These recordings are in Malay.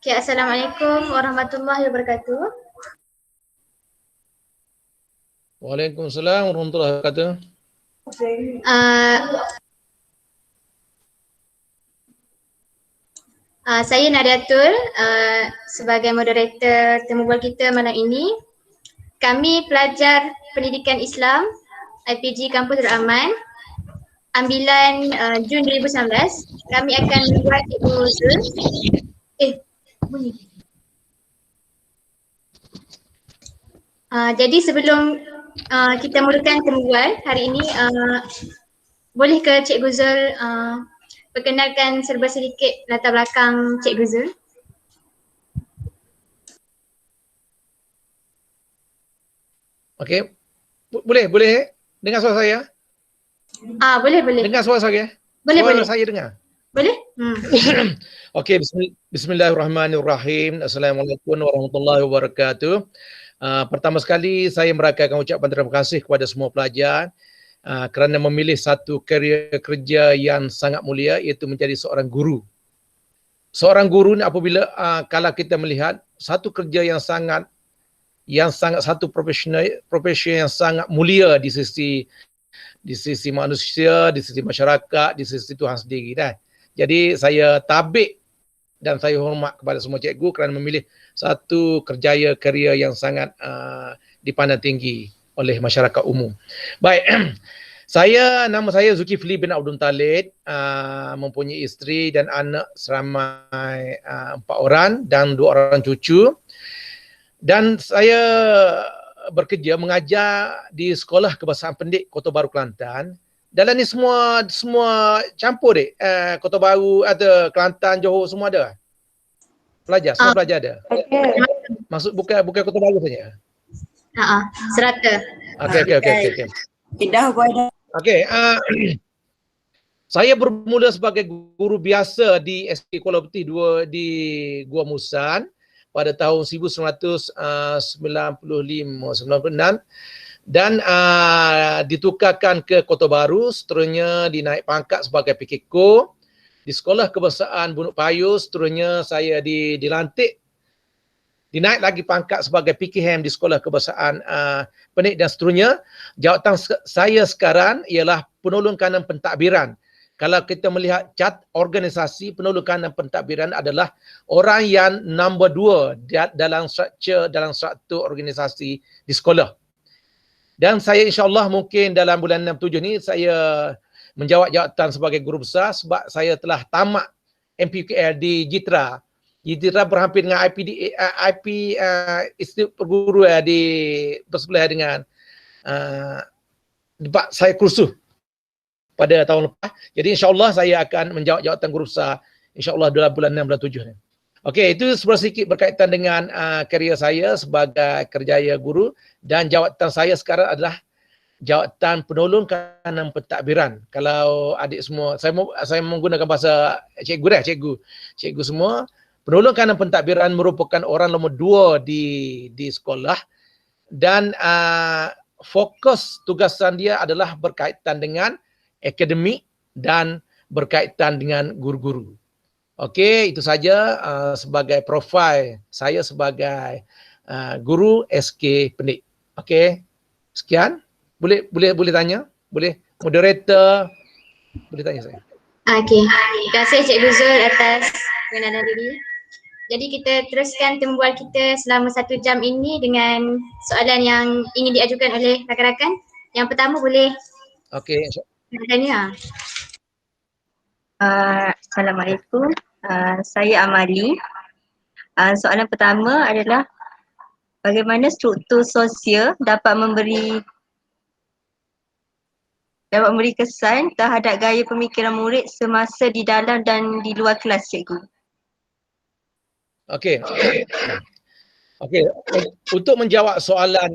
Okay, Assalamualaikum warahmatullahi wabarakatuh. Waalaikumsalam warahmatullahi wabarakatuh. Saya Nadiatul sebagai moderator temu bual kita malam ini. Kami pelajar pendidikan Islam IPG Kampus Darul Aman ambilan Jun 2019. Kami akan membuat Cikgu Zul. Bunyi. Jadi sebelum kita mulakan temu bual hari ini, boleh ke Cikgu Zul perkenalkan serba sedikit latar belakang Cikgu Zul? Okey. Boleh dengar suara saya? Boleh. Dengar suara saya? Boleh. Saya dengar. Boleh? Okey, bismillahirrahmanirrahim. Assalamualaikum warahmatullahi wabarakatuh. Pertama sekali saya merakamkan ucapan terima kasih kepada semua pelajar kerana memilih satu karier kerja yang sangat mulia, iaitu menjadi seorang guru. Seorang guru ni apabila kalau kita melihat satu kerja yang sangat satu profesi yang sangat mulia di sisi manusia, di sisi masyarakat, di sisi Tuhan sendiri dah. Jadi saya tabik dan saya hormat kepada semua cikgu kerana memilih satu karier yang sangat dipandang tinggi oleh masyarakat umum. Baik, nama saya Zulkifli bin Abdul Talib, mempunyai isteri dan anak seramai 4 orang dan 2 orang cucu. Dan saya bekerja mengajar di Sekolah Kebahasaan Pendik Kota Baru Kelantan. Dalam ni semua campur Kota Baru ada, Kelantan, Johor semua ada. Pelajar, semua pelajar ada. Maksud bukan Kota Baru saja. Serata. Okey. Pindah buat. Okey, saya bermula sebagai guru biasa di SK Kuala Putih 2 di Gua Musan pada tahun 1995-96 dan ditukarkan ke Kota Baru, seterusnya dinaik pangkat sebagai PKKO. Di Sekolah Kebahasaan Bunuk Payu, seterusnya saya dilantik, dinaik lagi pangkat sebagai PKM di Sekolah Kebahasaan Pendik dan seterusnya. Jawatan saya sekarang ialah penolong kanan pentadbiran. Kalau kita melihat cat organisasi, penolong kanan pentadbiran adalah orang yang nombor 2 dalam struktur organisasi di sekolah. Dan saya insyaAllah mungkin dalam bulan 6-7 ni saya menjawab jawatan sebagai guru besar sebab saya telah tamat MPQL di JITRA. JITRA berhampir dengan IP Institut Perguruan di bersebelah dengan tempat saya kursus pada tahun lepas. Jadi insyaAllah saya akan menjawab jawatan guru besar insyaAllah dalam bulan 6, bulan 7 ni. Okey, itu sedikit berkaitan dengan karier saya sebagai kerjaya guru, dan jawatan saya sekarang adalah jawatan penolong kanan pentadbiran. Kalau adik semua, saya menggunakan bahasa cikgu semua, penolong kanan pentadbiran merupakan orang nombor 2 di sekolah, dan fokus tugasan dia adalah berkaitan dengan akademik dan berkaitan dengan guru-guru. Okey, itu saja sebagai profil saya sebagai guru SK Pendik. Okey, sekian. Boleh tanya? Boleh moderator boleh tanya saya. Okey. Terima kasih Cikgu Zul atas pengenalan diri. Jadi kita teruskan temu bual kita selama 1 jam ini dengan soalan yang ingin diajukan oleh rakan-rakan. Yang pertama boleh Okey. tanya. Assalamualaikum. Saya Amali. Soalan pertama adalah bagaimana struktur sosial dapat memberi kesan terhadap gaya pemikiran murid semasa di dalam dan di luar kelas, cikgu? Okey. Untuk menjawab soalan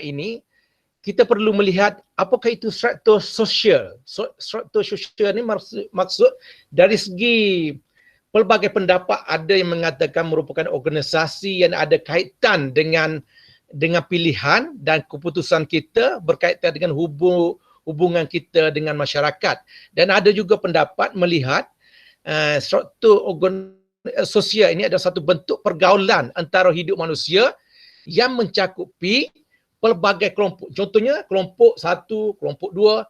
ini, kita perlu melihat apakah itu struktur sosial. Struktur sosial ni maksud dari segi pelbagai pendapat, ada yang mengatakan merupakan organisasi yang ada kaitan dengan pilihan dan keputusan kita berkaitan dengan hubungan kita dengan masyarakat. Dan ada juga pendapat melihat struktur sosial ini adalah satu bentuk pergaulan antara hidup manusia yang mencakupi pelbagai kelompok. Contohnya kelompok 1, kelompok 2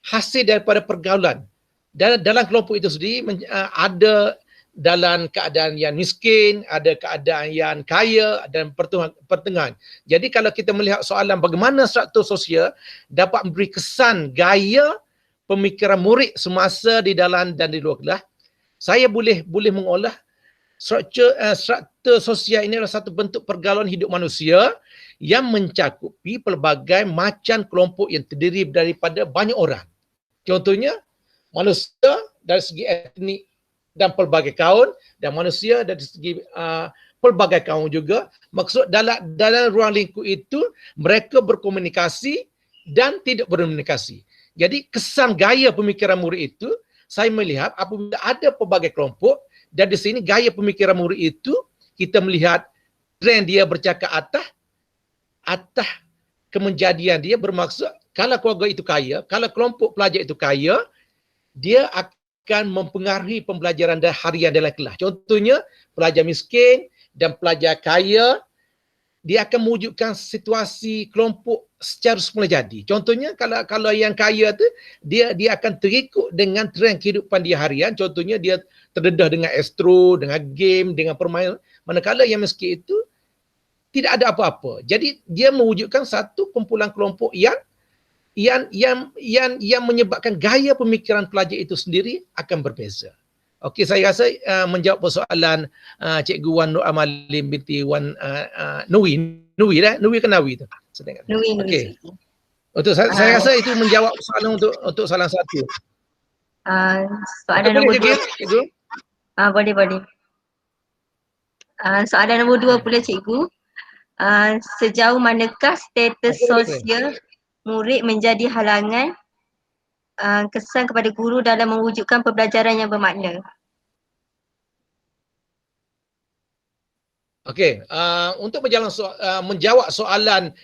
hasil daripada pergaulan. Dan dalam kelompok itu sendiri ada dalam keadaan yang miskin, ada keadaan yang kaya dan pertengahan. Jadi kalau kita melihat soalan bagaimana struktur sosial dapat memberi kesan gaya pemikiran murid semasa di dalam dan di luar kelas, saya boleh mengolah struktur sosial ini adalah satu bentuk pergaulan hidup manusia yang mencakupi pelbagai macam kelompok yang terdiri daripada banyak orang. Contohnya manusia dari segi etnik dan pelbagai kaum, dan manusia dari segi pelbagai kaum juga. Maksud dalam ruang lingkup itu mereka berkomunikasi dan tidak berkomunikasi. Jadi kesan gaya pemikiran murid itu saya melihat apabila ada pelbagai kelompok, dan di sini gaya pemikiran murid itu kita melihat trend dia bercakap atas kemenjadian dia, bermaksud kalau keluarga itu kaya, kalau kelompok pelajar itu kaya, dia akan mempengaruhi pembelajaran harian dalam kelas. Contohnya pelajar miskin dan pelajar kaya, dia akan mewujudkan situasi kelompok secara semula jadi. Contohnya kalau yang kaya tu dia akan terikut dengan trend kehidupan dia harian. Contohnya dia terdedah dengan astro, dengan game, dengan permainan. Manakala yang miskin itu tidak ada apa-apa. Jadi dia mewujudkan satu kumpulan kelompok yang menyebabkan gaya pemikiran pelajar itu sendiri akan berbeza. Okey, saya rasa menjawab persoalan Cikgu Wan Nur Amalim binti Wan Nui dah? Nui ke Nawi tu? Nui. Okey. Untuk saya rasa itu menjawab soalan untuk salah satu. Soalan nombor 2. Boleh. Soalan nombor 2 pula cikgu. Sejauh manakah status sosial murid menjadi halangan kesan kepada guru dalam mewujudkan pembelajaran yang bermakna? Okey, untuk menjawab soalan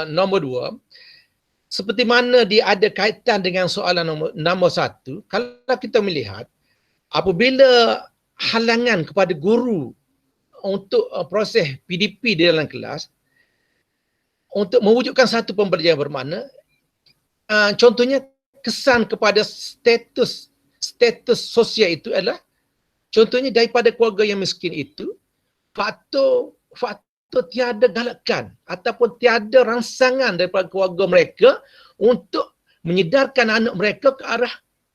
nombor 2, seperti mana dia ada kaitan dengan soalan nombor 1, kalau kita melihat apabila halangan kepada guru untuk proses PDP di dalam kelas untuk mewujudkan satu pembelajaran bermakna, contohnya kesan kepada status sosial itu adalah contohnya daripada keluarga yang miskin itu faktor tiada galakan ataupun tiada rangsangan daripada keluarga mereka untuk menyedarkan anak mereka ke arah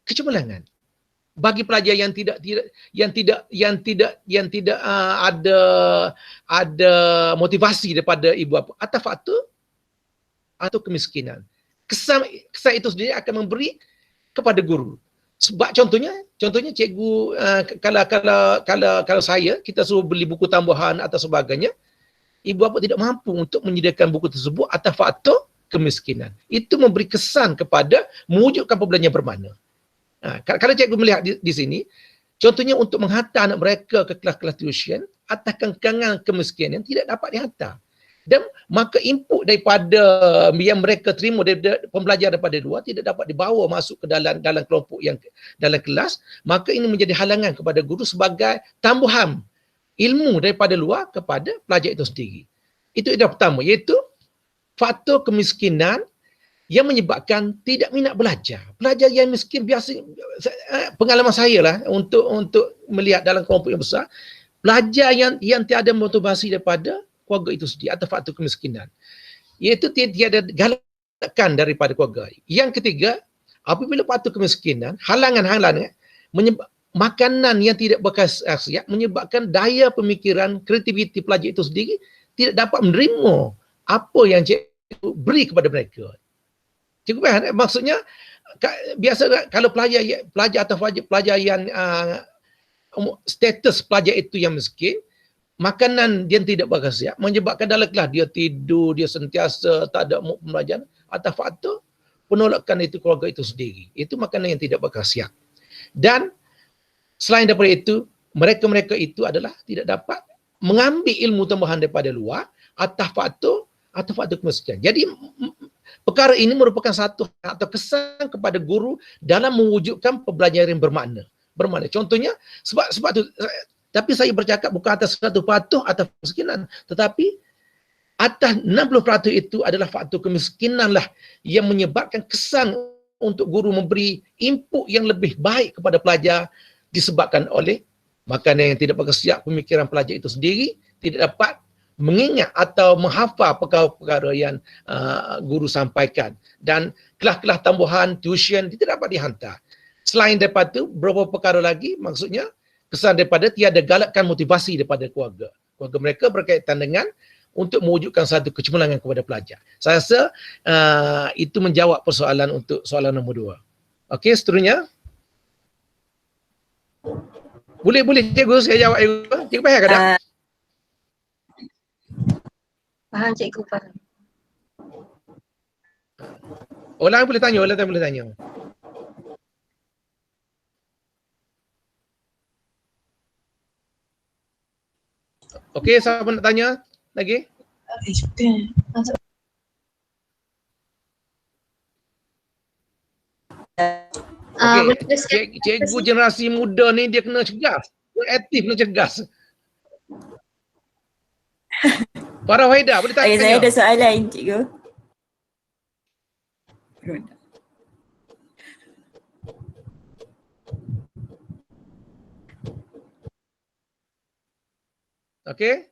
kecemerlangan. Bagi pelajar yang tidak ada motivasi daripada ibu bapa atau faktor atau kemiskinan. Kesan itu sendiri akan memberi kepada guru. Sebab contohnya cikgu kalau kita suruh beli buku tambahan atau sebagainya, ibu bapa tidak mampu untuk menyediakan buku tersebut atas faktor kemiskinan. Itu memberi kesan kepada mewujudkan pembelajaran bermakna. Kalau cikgu melihat di sini, contohnya untuk menghantar anak mereka ke kelas-kelas tuition atas kengkangan kemiskinan tidak dapat dihantar. Dan maka input daripada yang mereka terima daripada pembelajar daripada luar tidak dapat dibawa masuk ke dalam kelompok yang dalam kelas, maka ini menjadi halangan kepada guru sebagai tambahan ilmu daripada luar kepada pelajar itu sendiri. Itu yang pertama, iaitu faktor kemiskinan yang menyebabkan tidak minat belajar. Pelajar yang miskin biasa, pengalaman saya lah untuk melihat dalam kelompok yang besar, pelajar yang tiada motivasi daripada keluarga itu sendiri atau faktor kemiskinan, iaitu tiada galakan daripada keluarga. Yang ketiga, apabila faktor kemiskinan, halangan-halangan makanan yang tidak berkhasiat menyebabkan daya pemikiran, kreativiti pelajar itu sendiri tidak dapat menerima apa yang cikgu beri kepada mereka. Cikgu faham? Maksudnya biasa kalau pelajar atau pelajar yang status pelajar itu yang miskin, makanan dia tidak berkhasiat menyebabkan dalam kelas dia tidur, dia sentiasa tak ada pembelajaran atas faktor penolakan itu keluarga itu sendiri. Itu makanan yang tidak berkhasiat. Dan selain daripada itu, mereka-mereka itu adalah tidak dapat mengambil ilmu tambahan daripada luar atas faktor kemiskinan. Jadi perkara ini merupakan satu atau kesan kepada guru dalam mewujudkan pembelajaran yang bermakna. Contohnya sebab tu Tapi saya bercakap bukan atas 100% atas kemiskinan, tetapi atas 60% itu adalah faktor kemiskinan lah yang menyebabkan kesan untuk guru memberi input yang lebih baik kepada pelajar disebabkan oleh makanan yang tidak berkesiap pemikiran pelajar itu sendiri, tidak dapat mengingat atau menghafal perkara-perkara yang guru sampaikan, dan kelas-kelas tambahan tuition tidak dapat dihantar. Selain daripada itu, beberapa perkara lagi, maksudnya kesan daripada tiada galakkan motivasi daripada keluarga mereka berkaitan dengan untuk mewujudkan satu kecemerlangan kepada pelajar. Saya rasa itu menjawab persoalan untuk soalan nombor 2. Okey, seterusnya. Boleh cikgu saya jawab cikgu. Cikgu faham ke tak? Faham cikgu, faham. Orang boleh tanya. Okey, siapa nak tanya lagi? Okey, cikgu generasi muda ni dia kena cergas. Dia aktif, kena cergas. Farah Wahida, boleh tanya? Saya ada soalan, cikgu. Okey.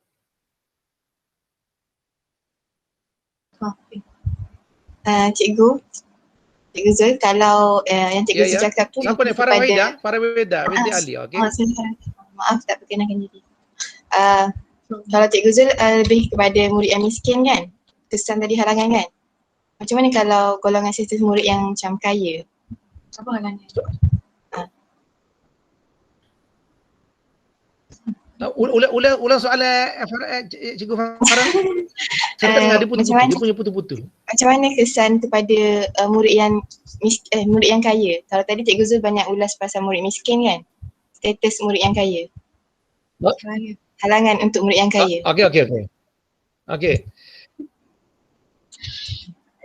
Cikgu Zul, kalau yang cikgu Zul cakap tu siapa ni? Farah Wahida? Farah Wahida binti Ali, okey. Maaf tak perkenalkan diri. Kalau cikgu Zul lebih kepada murid yang miskin kan, kesan tadi halangan kan. Macam mana kalau golongan sistem murid yang macam kaya? Apa halangan? Ulang soalan cikgu Farah. Saya tak dengar, dia punya putul-putul. Macam mana kesan kepada murid yang kaya? Kalau tadi cikgu Zul banyak ulas pasal murid miskin kan, status murid yang kaya. Halangan untuk murid yang kaya. Okey.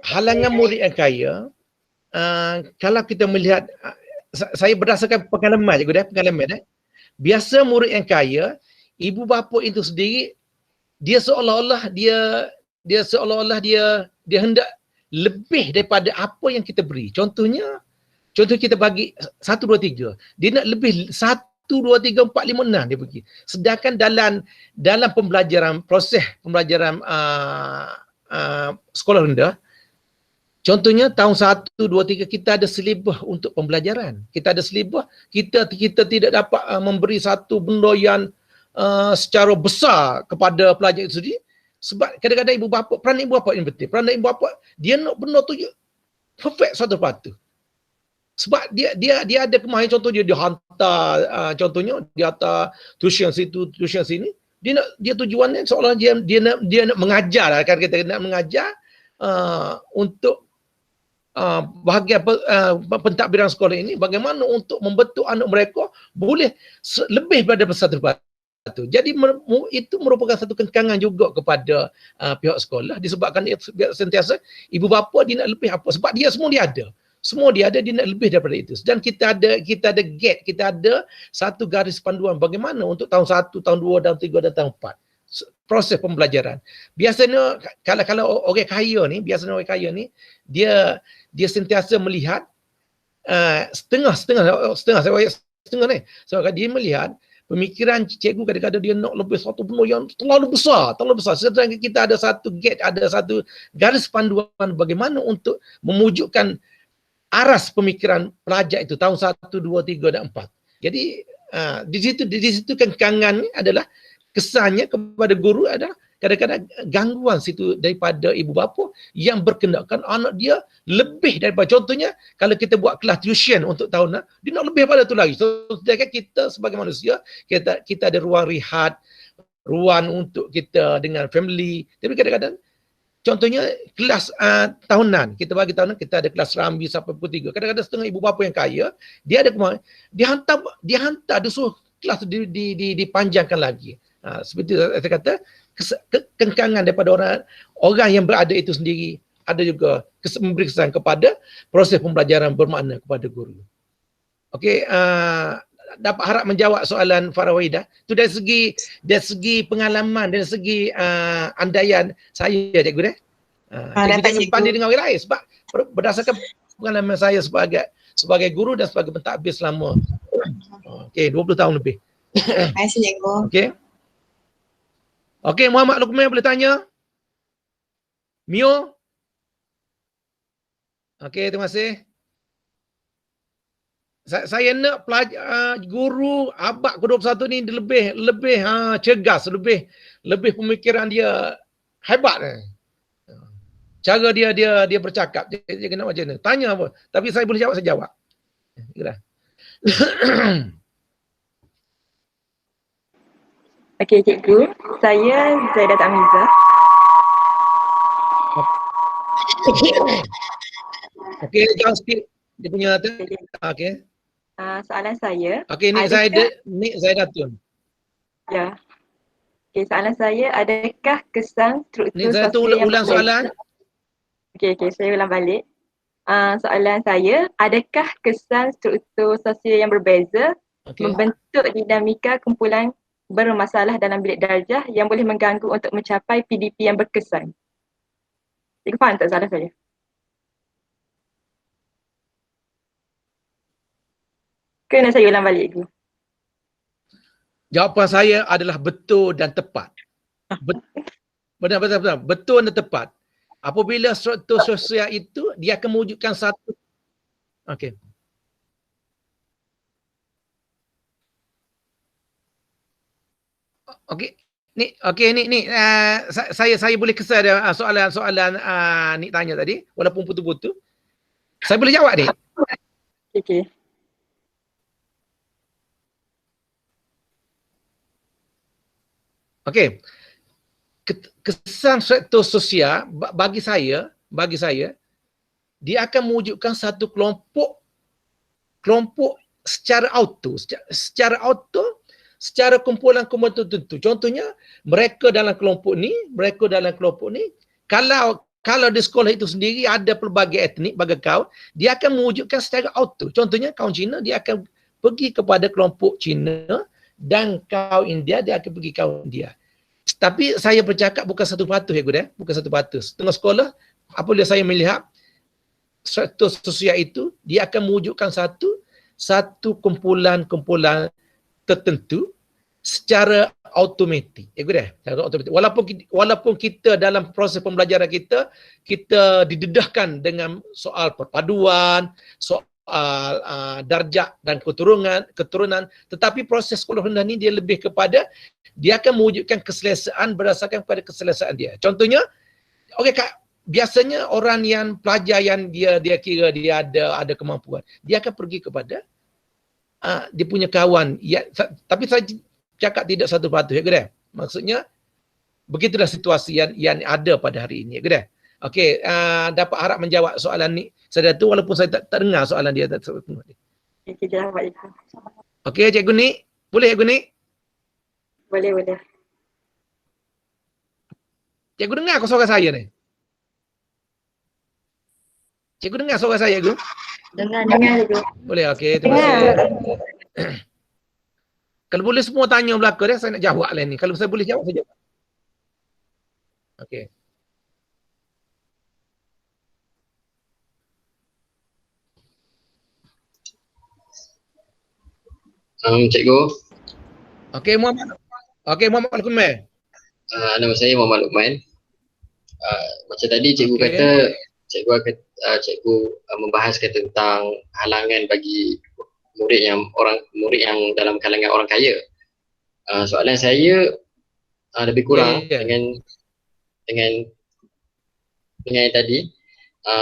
Halangan murid yang kaya, kalau kita melihat, saya berdasarkan pengalaman cikgu biasa murid yang kaya, ibu bapa itu sendiri dia seolah-olah dia hendak lebih daripada apa yang kita beri. Contoh kita bagi 1 2 3, dia nak lebih 1 2 3 4 5 6 dia bagi. Sedangkan dalam proses pembelajaran sekolah rendah, contohnya tahun 1, 2, 3 kita ada silibus untuk pembelajaran. Kita ada silibus, kita tidak dapat memberi satu benda yang secara besar kepada pelajar itu sendiri. Sebab kadang-kadang peranan ibu bapa ini penting. Peranan ibu bapa dia nak benda tu perfect 100%. Sebab dia ada kemahiran, contoh dia hantar contohnya dia hantar tuition situ, tuition sini. Dia tujuannya seolah dia nak mengajar lah, kan kita nak mengajar untuk bahagian pentadbiran sekolah ini bagaimana untuk membentuk anak mereka boleh lebih daripada 100%. Jadi itu merupakan satu kenkangan juga kepada pihak sekolah, disebabkan sentiasa ibu bapa dia nak lebih apa, sebab dia semua dia ada, dia nak lebih daripada itu. Dan kita ada gate, kita ada satu garis panduan bagaimana untuk tahun 1, tahun 2, tahun 3 dan tahun 4 proses pembelajaran. Biasanya kalau orang kaya ni, dia sentiasa melihat setengah ni. So dia melihat pemikiran cikgu kadang-kadang dia nak lebih satu benda yang terlalu besar. Sedangkan kita ada satu gate, ada satu garis panduan bagaimana untuk memujukkan aras pemikiran pelajar itu tahun 1, 2, 3 dan 4. Jadi di situ kenkangan ni adalah kesannya kepada guru adalah kadang-kadang gangguan situ daripada ibu bapa yang berkendakkan anak dia lebih daripada, contohnya kalau kita buat kelas tuition untuk tahunan, dia nak lebih daripada tu lagi. So sedangkan kita sebagai manusia, kita ada ruang rehat, ruang untuk kita dengan family. Tapi kadang-kadang contohnya kelas tahunan, kita bagi tahunan, kita ada kelas Rambi sampai pukul 3. Kadang-kadang setengah ibu bapa yang kaya, dia ada kemahiran, dia hantar dia suruh kelas dipanjangkan lagi. Seperti saya kata, kengkangan daripada orang yang berada itu sendiri ada juga memberi kesan kepada proses pembelajaran bermakna kepada guru. Okey, dapat harap menjawab soalan Farah tu dari segi pengalaman, dari segi andaian saya cikgu dah. Cikgu dapat, jangan cikgu. banding dengan orang lain sebab berdasarkan pengalaman saya sebagai guru dan sebagai pentadbir selama 20 tahun lebih. Terima kasih cikgu. Okey, Muhammad Luqman boleh tanya? Mio? Okey, terima kasih. Saya nak guru abad ke-21 ni dia lebih cergas, lebih pemikiran dia hebat. Cara dia bercakap, dia kena macam ni. Tanya apa? Tapi saya boleh jawab, saya jawab. Okey cikgu, saya Zaidah Tamiza. Okey, jangan sikit dia punya tu. Okey. Soalan saya. Okey, Nik Zaidatun. Ya. Okey, soalan saya, adakah kesan struktur Nik Zaidatun sosial yang ulang soalan. Okey, saya ulang balik. Soalan saya, adakah kesan struktur sosial yang berbeza membentuk dinamika kumpulan bermasalah dalam bilik darjah yang boleh mengganggu untuk mencapai PDP yang berkesan? Cikgu faham tak soalan saya? Kena saya ulang balik cikgu? Jawapan saya adalah betul dan tepat. Benar. Betul dan tepat. Apabila struktur sosial itu, dia akan mewujudkan satu. Okey. Ni saya boleh kesal soalan Nik tanya tadi walaupun putu-putu. Saya boleh jawab ni. Okey. Okey. Kesan struktur sosial bagi saya dia akan mewujudkan satu kelompok secara auto, secara kumpulan-kumpulan tertentu. Contohnya mereka dalam kelompok ni kalau di sekolah itu sendiri ada pelbagai etnik, pelbagai kaum, dia akan mewujudkan secara auto. Contohnya kaum Cina dia akan pergi kepada kelompok Cina dan kaum India dia akan pergi kaum India. Tapi saya bercakap bukan satu patuh bukan satu patuh. Setengah sekolah apabila saya melihat struktur sosial itu dia akan mewujudkan satu kumpulan-kumpulan tertentu secara automatik. Secara automatik. Walaupun kita dalam proses pembelajaran kita didedahkan dengan soal perpaduan, soal darjah dan keturunan, tetapi proses sekolah rendah ni dia lebih kepada dia akan mewujudkan keselesaan berdasarkan kepada keselesaan dia. Contohnya, biasanya orang yang pelajar yang dia kira dia ada kemampuan, dia akan pergi kepada dia punya kawan. Tapi saya cakap tidak satu patuh, maksudnya begitulah situasi yang ada pada hari ini, Okey, dapat harap menjawab soalan ni. Saya tu walaupun saya tak dengar soalan dia. Okey, jawab cikgu. Okey, cikgu ni. Boleh cikgu ni? Boleh. Cikgu dengar ke suara saya ni? Cikgu dengar suara saya, cikgu? Dengar cikgu. Boleh, okey. Terima kasih. Kalau boleh semua tanya belakang dia, saya nak jawab lah ni. Kalau saya boleh jawab, saya jawab. Okey. Cikgu. Okey, Muhammad Luqman. Nama saya Muhammad Luqman. Macam tadi cikgu kata, cikgu membahaskan tentang halangan bagi murid yang dalam kalangan orang kaya. Soalan saya lebih kurang dengan yang tadi.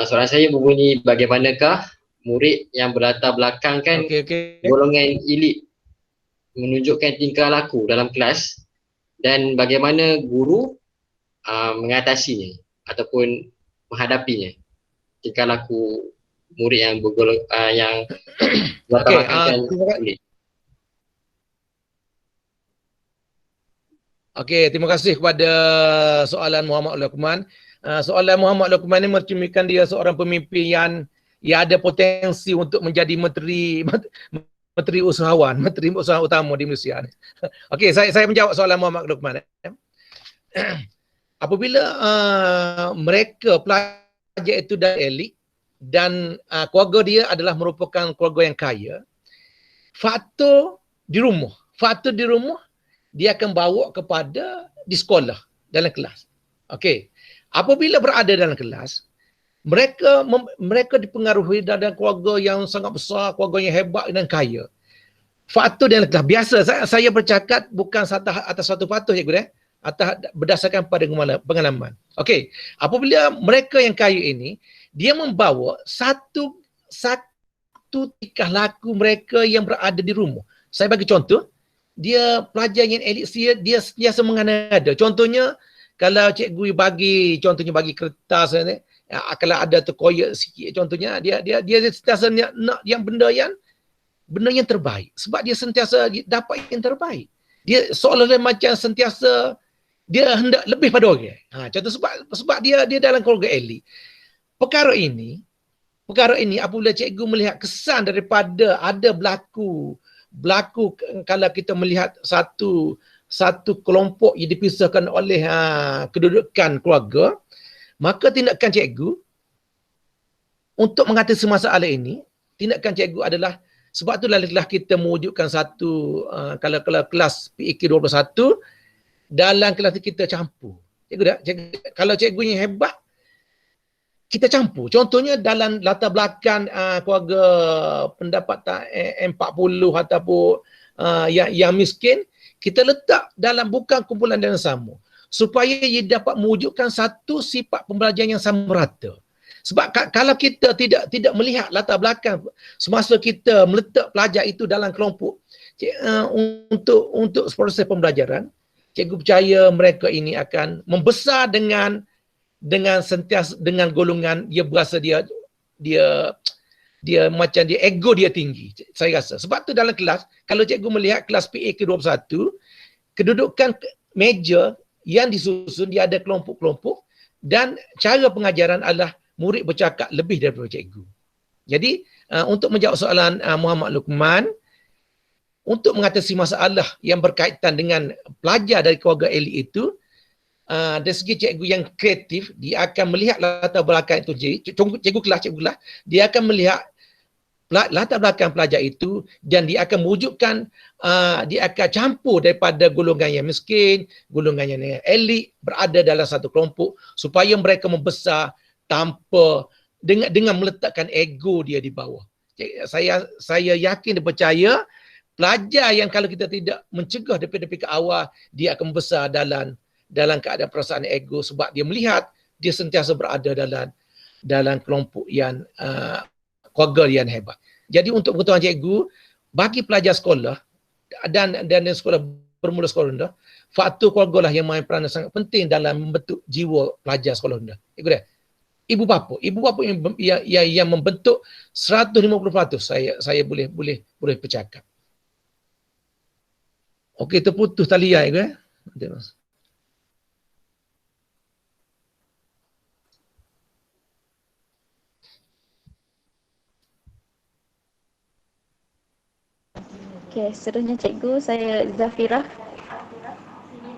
Soalan saya berbunyi, bagaimanakah murid yang berlatar belakangkan golongan elit menunjukkan tingkah laku dalam kelas dan bagaimana guru mengatasinya ataupun menghadapinya, tingkah laku murid yang yang berlatar belakangkan elit. Okey, terima kasih kepada soalan Muhammad Luqman. Soalan Muhammad Luqman ni mencerminkan dia seorang pemimpin yang ada potensi untuk menjadi menteri menteri usahawan, menteri usahawan utama di Malaysia. Okey, saya menjawab soalan Muhammad Luqman. Apabila mereka pelajar itu dari elit dan keluarga dia adalah merupakan keluarga yang kaya, faktor di rumah dia akan bawa kepada di sekolah dalam kelas. Okey. Apabila berada dalam kelas, mereka dipengaruhi dalam keluarga yang sangat besar, keluarga yang hebat dan kaya. Faktor dalam kelas biasa saya bercakap bukan atas satu faktor cikgu atas berdasarkan pada pengalaman. Okey. Apabila mereka yang kaya ini dia membawa satu tingkah laku mereka yang berada di rumah. Saya bagi contoh, dia pelajar yang elit dia sentiasa mengada-ngada. Contohnya, kalau cikgu bagi kertas ni, kalau ada terkoyak sikit contohnya, dia sentiasa nak yang benda yang terbaik. Sebab dia sentiasa dapat yang terbaik. Dia seolah-olah macam sentiasa dia hendak lebih pada orang. Contoh sebab dia dalam keluarga elit. Perkara ini apabila cikgu melihat kesan daripada ada berlaku kalau kita melihat satu kelompok yang dipisahkan oleh kedudukan keluarga, maka tindakan cikgu untuk mengatasi masalah ini, tindakan cikgu adalah sebab itulah kita mewujudkan satu kalau kelas PEK 21 dalam kelas kita campur. Kalau cikgu yang hebat kita campur. Contohnya dalam latar belakang keluarga pendapatan 40 ataupun yang miskin, kita letak dalam bukan kumpulan yang sama. Supaya ia dapat mewujudkan satu sifat pembelajaran yang sama rata. Sebab kalau kita tidak melihat latar belakang semasa kita meletak pelajar itu dalam kelompok untuk proses pembelajaran, cikgu percaya mereka ini akan membesar dengan sentiasa dengan golongan dia berasa dia macam dia ego dia tinggi, saya rasa. Sebab tu dalam kelas, kalau cikgu melihat kelas PEK 21, kedudukan meja yang disusun dia ada kelompok-kelompok dan cara pengajaran adalah murid bercakap lebih daripada cikgu. Jadi untuk menjawab soalan Muhammad Luqman, untuk mengatasi masalah yang berkaitan dengan pelajar dari keluarga elit itu, dari segi cikgu yang kreatif, dia akan melihat latar belakang itu. Cikgu kelas, dia akan melihat latar belakang pelajar itu dan dia akan mewujudkan, dia akan campur daripada golongan yang miskin, golongan yang elit berada dalam satu kelompok supaya mereka membesar tanpa dengan meletakkan ego dia di bawah. Saya yakin dan percaya pelajar yang kalau kita tidak mencegah daripada awal, dia akan besar dalam keadaan perasaan ego sebab dia melihat dia sentiasa berada dalam kelompok yang keluarga yang hebat. Jadi untuk pengetahuan cikgu, bagi pelajar sekolah dan sekolah bermula sekolah rendah, faktor keluarga lah yang main peranan sangat penting dalam membentuk jiwa pelajar sekolah rendah. Ibu bapa yang membentuk 150%, saya boleh bercakap. Okey, terputus talian ya. Okey, seterusnya cikgu, saya Zafirah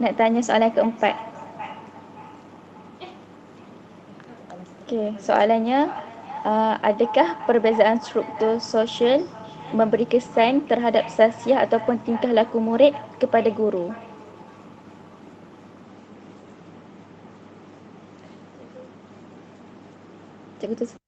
nak tanya soalan keempat. Okey, soalannya, adakah perbezaan struktur sosial memberi kesan terhadap sasiah ataupun tingkah laku murid kepada guru? Cikgu tu.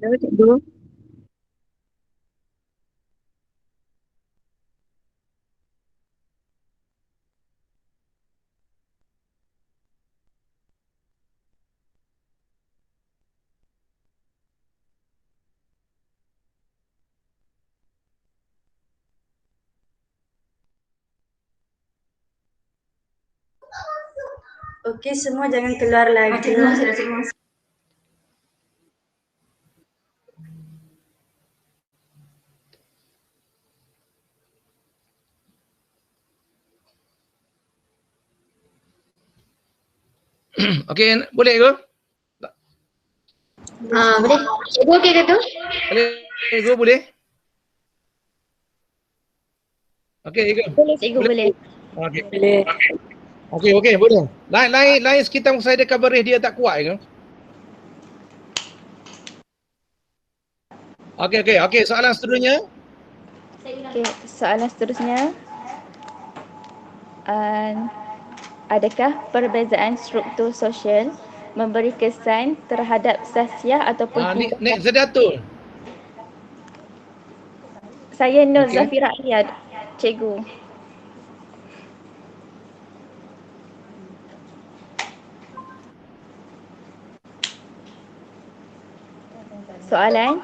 Hello, cikgu. Okey, semua jangan keluar lagi. Okey, boleh ke? Boleh. Cikgu okey ke tu? Boleh, Cikgu boleh? Okey, Cikgu. Boleh cikgu, boleh. Okey. Boleh. Okey, boleh. Lain sekitar saya ada coverage dia tak kuat ke? Okey, soalan seterusnya. Okey, soalan seterusnya. Adakah perbezaan struktur sosial memberi kesan terhadap sasiah ataupun tingkah Nek Sedatul. Saya Nur Okey. Zafira Riyad, cikgu. Soalan,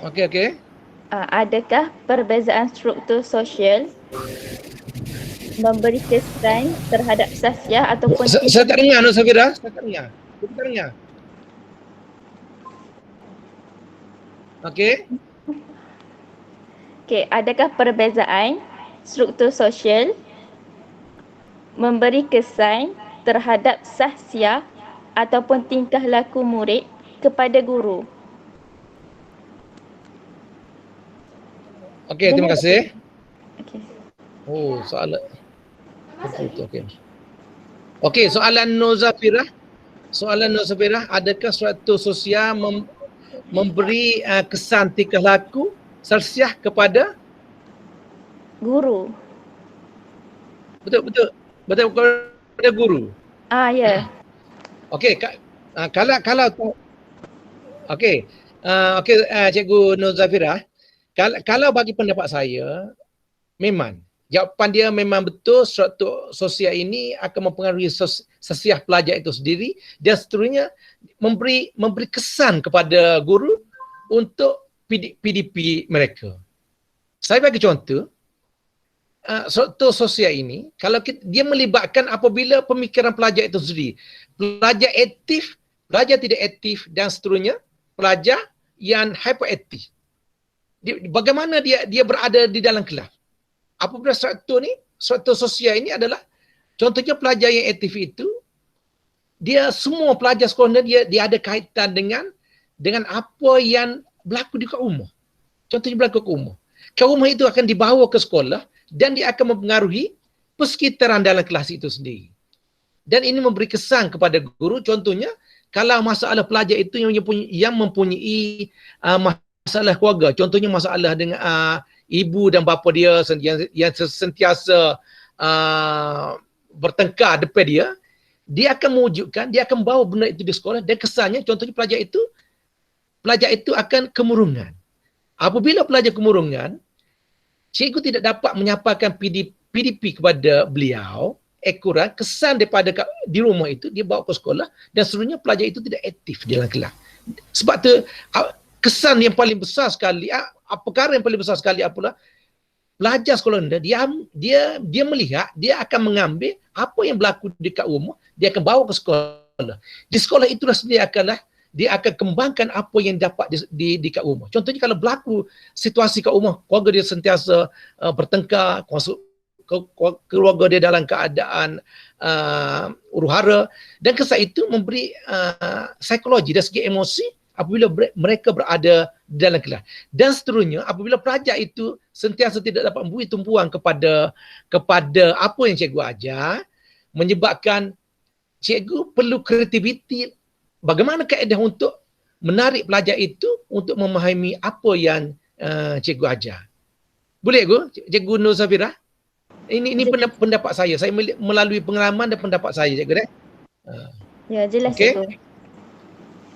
Okey. adakah perbezaan struktur sosial memberi kesan terhadap sasiah ataupun Saya tak dengar, Nur Safira. Saya tak dengar. Okey. Okey, adakah perbezaan struktur sosial memberi kesan terhadap sahsiah ataupun tingkah laku murid kepada guru? Okey, terima kasih. Okey. Oh, soalan. Okey, soalan Nur Zafira. Adakah struktur sosial memberi kesan tingkah laku sasiah kepada Guru. Betul kepada guru. Ya. Okey, kalau okey. Cikgu Nur Zafira, kalau bagi pendapat saya memang jawapan dia memang betul, struktur sosial ini akan mempengaruhi sasiah pelajar itu sendiri dan seterusnya memberi kesan kepada guru untuk PDP mereka. Saya bagi contoh, struktur sosial ini kalau dia melibatkan apabila pemikiran pelajar itu sendiri, pelajar aktif, pelajar tidak aktif dan seterusnya, pelajar yang hyperaktif. Bagaimana dia berada di dalam kelas? Apabila struktur sosial ini adalah contohnya pelajar yang aktif itu, dia semua pelajar sekolah dia ada kaitan dengan apa yang berlaku di kat rumah. Contohnya berlaku kat rumah. Kat rumah itu akan dibawa ke sekolah dan dia akan mempengaruhi persekitaran dalam kelas itu sendiri. Dan ini memberi kesan kepada guru. Contohnya, kalau masalah pelajar itu yang mempunyai masalah keluarga, contohnya masalah dengan ibu dan bapa dia yang sentiasa bertengkar depan dia akan mewujudkan, dia akan bawa benda itu di sekolah dan kesannya contohnya pelajar itu akan kemurungan. Apabila pelajar kemurungan, cikgu tidak dapat menyampaikan PDP kepada beliau, akurat, kesan daripada di rumah itu dia bawa ke sekolah dan seluruhnya pelajar itu tidak aktif dalam kelas. Sebab tu kesan yang paling besar sekali, perkara yang paling besar sekali apalah, pelajar sekolah rendah dia melihat, dia akan mengambil apa yang berlaku dekat rumah, dia akan bawa ke sekolah. Di sekolah itulah dia akan kembangkan apa yang dapat di kat rumah. Contohnya kalau berlaku situasi kat rumah, keluarga dia sentiasa bertengkar, keluarga dia dalam keadaan huru-hara, dan kesan itu memberi psikologi dan segi emosi apabila mereka berada di dalam kelas. Dan seterusnya, apabila pelajar itu sentiasa tidak dapat memberi tumpuan kepada apa yang cikgu ajar, menyebabkan cikgu perlu kreativiti bagaimana kaedah untuk menarik pelajar itu untuk memahami apa yang cikgu ajar. Boleh Cikgu Nur Zafira? Ini pendapat saya. Saya melalui pengalaman dan pendapat saya, cikgu. Ya, jelas cikgu.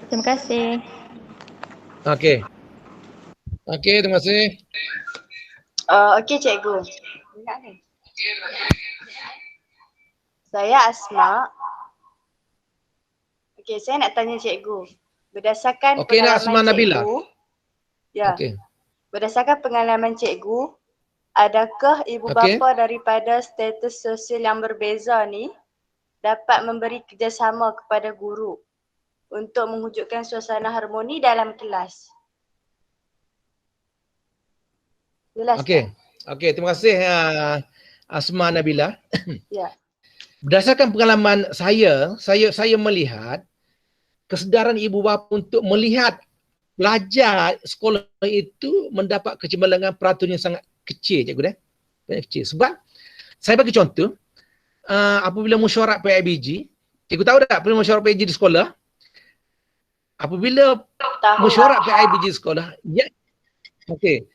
Terima kasih. Okey, terima kasih. Okey cikgu. Saya Asma. Okey, saya nak tanya cikgu. Berdasarkan pengalaman cikgu. Ya. Okay. Berdasarkan pengalaman cikgu, adakah ibu bapa daripada status sosial yang berbeza ni dapat memberi kerjasama kepada guru untuk mewujudkan suasana harmoni dalam kelas. Jelas Okey. Okey, terima kasih Asma Nabila. Ya. Berdasarkan pengalaman saya melihat kesedaran ibu bapa untuk melihat pelajar sekolah itu mendapat kecemerlangan peratus yang sangat kecil, cikgu dah. Banyak kecil. Sebab saya bagi contoh, apabila mesyuarat PIBG, cikgu tahu tak apabila mesyuarat PIBG di sekolah? Apabila mesyuarat PIBG di sekolah, ya, okey.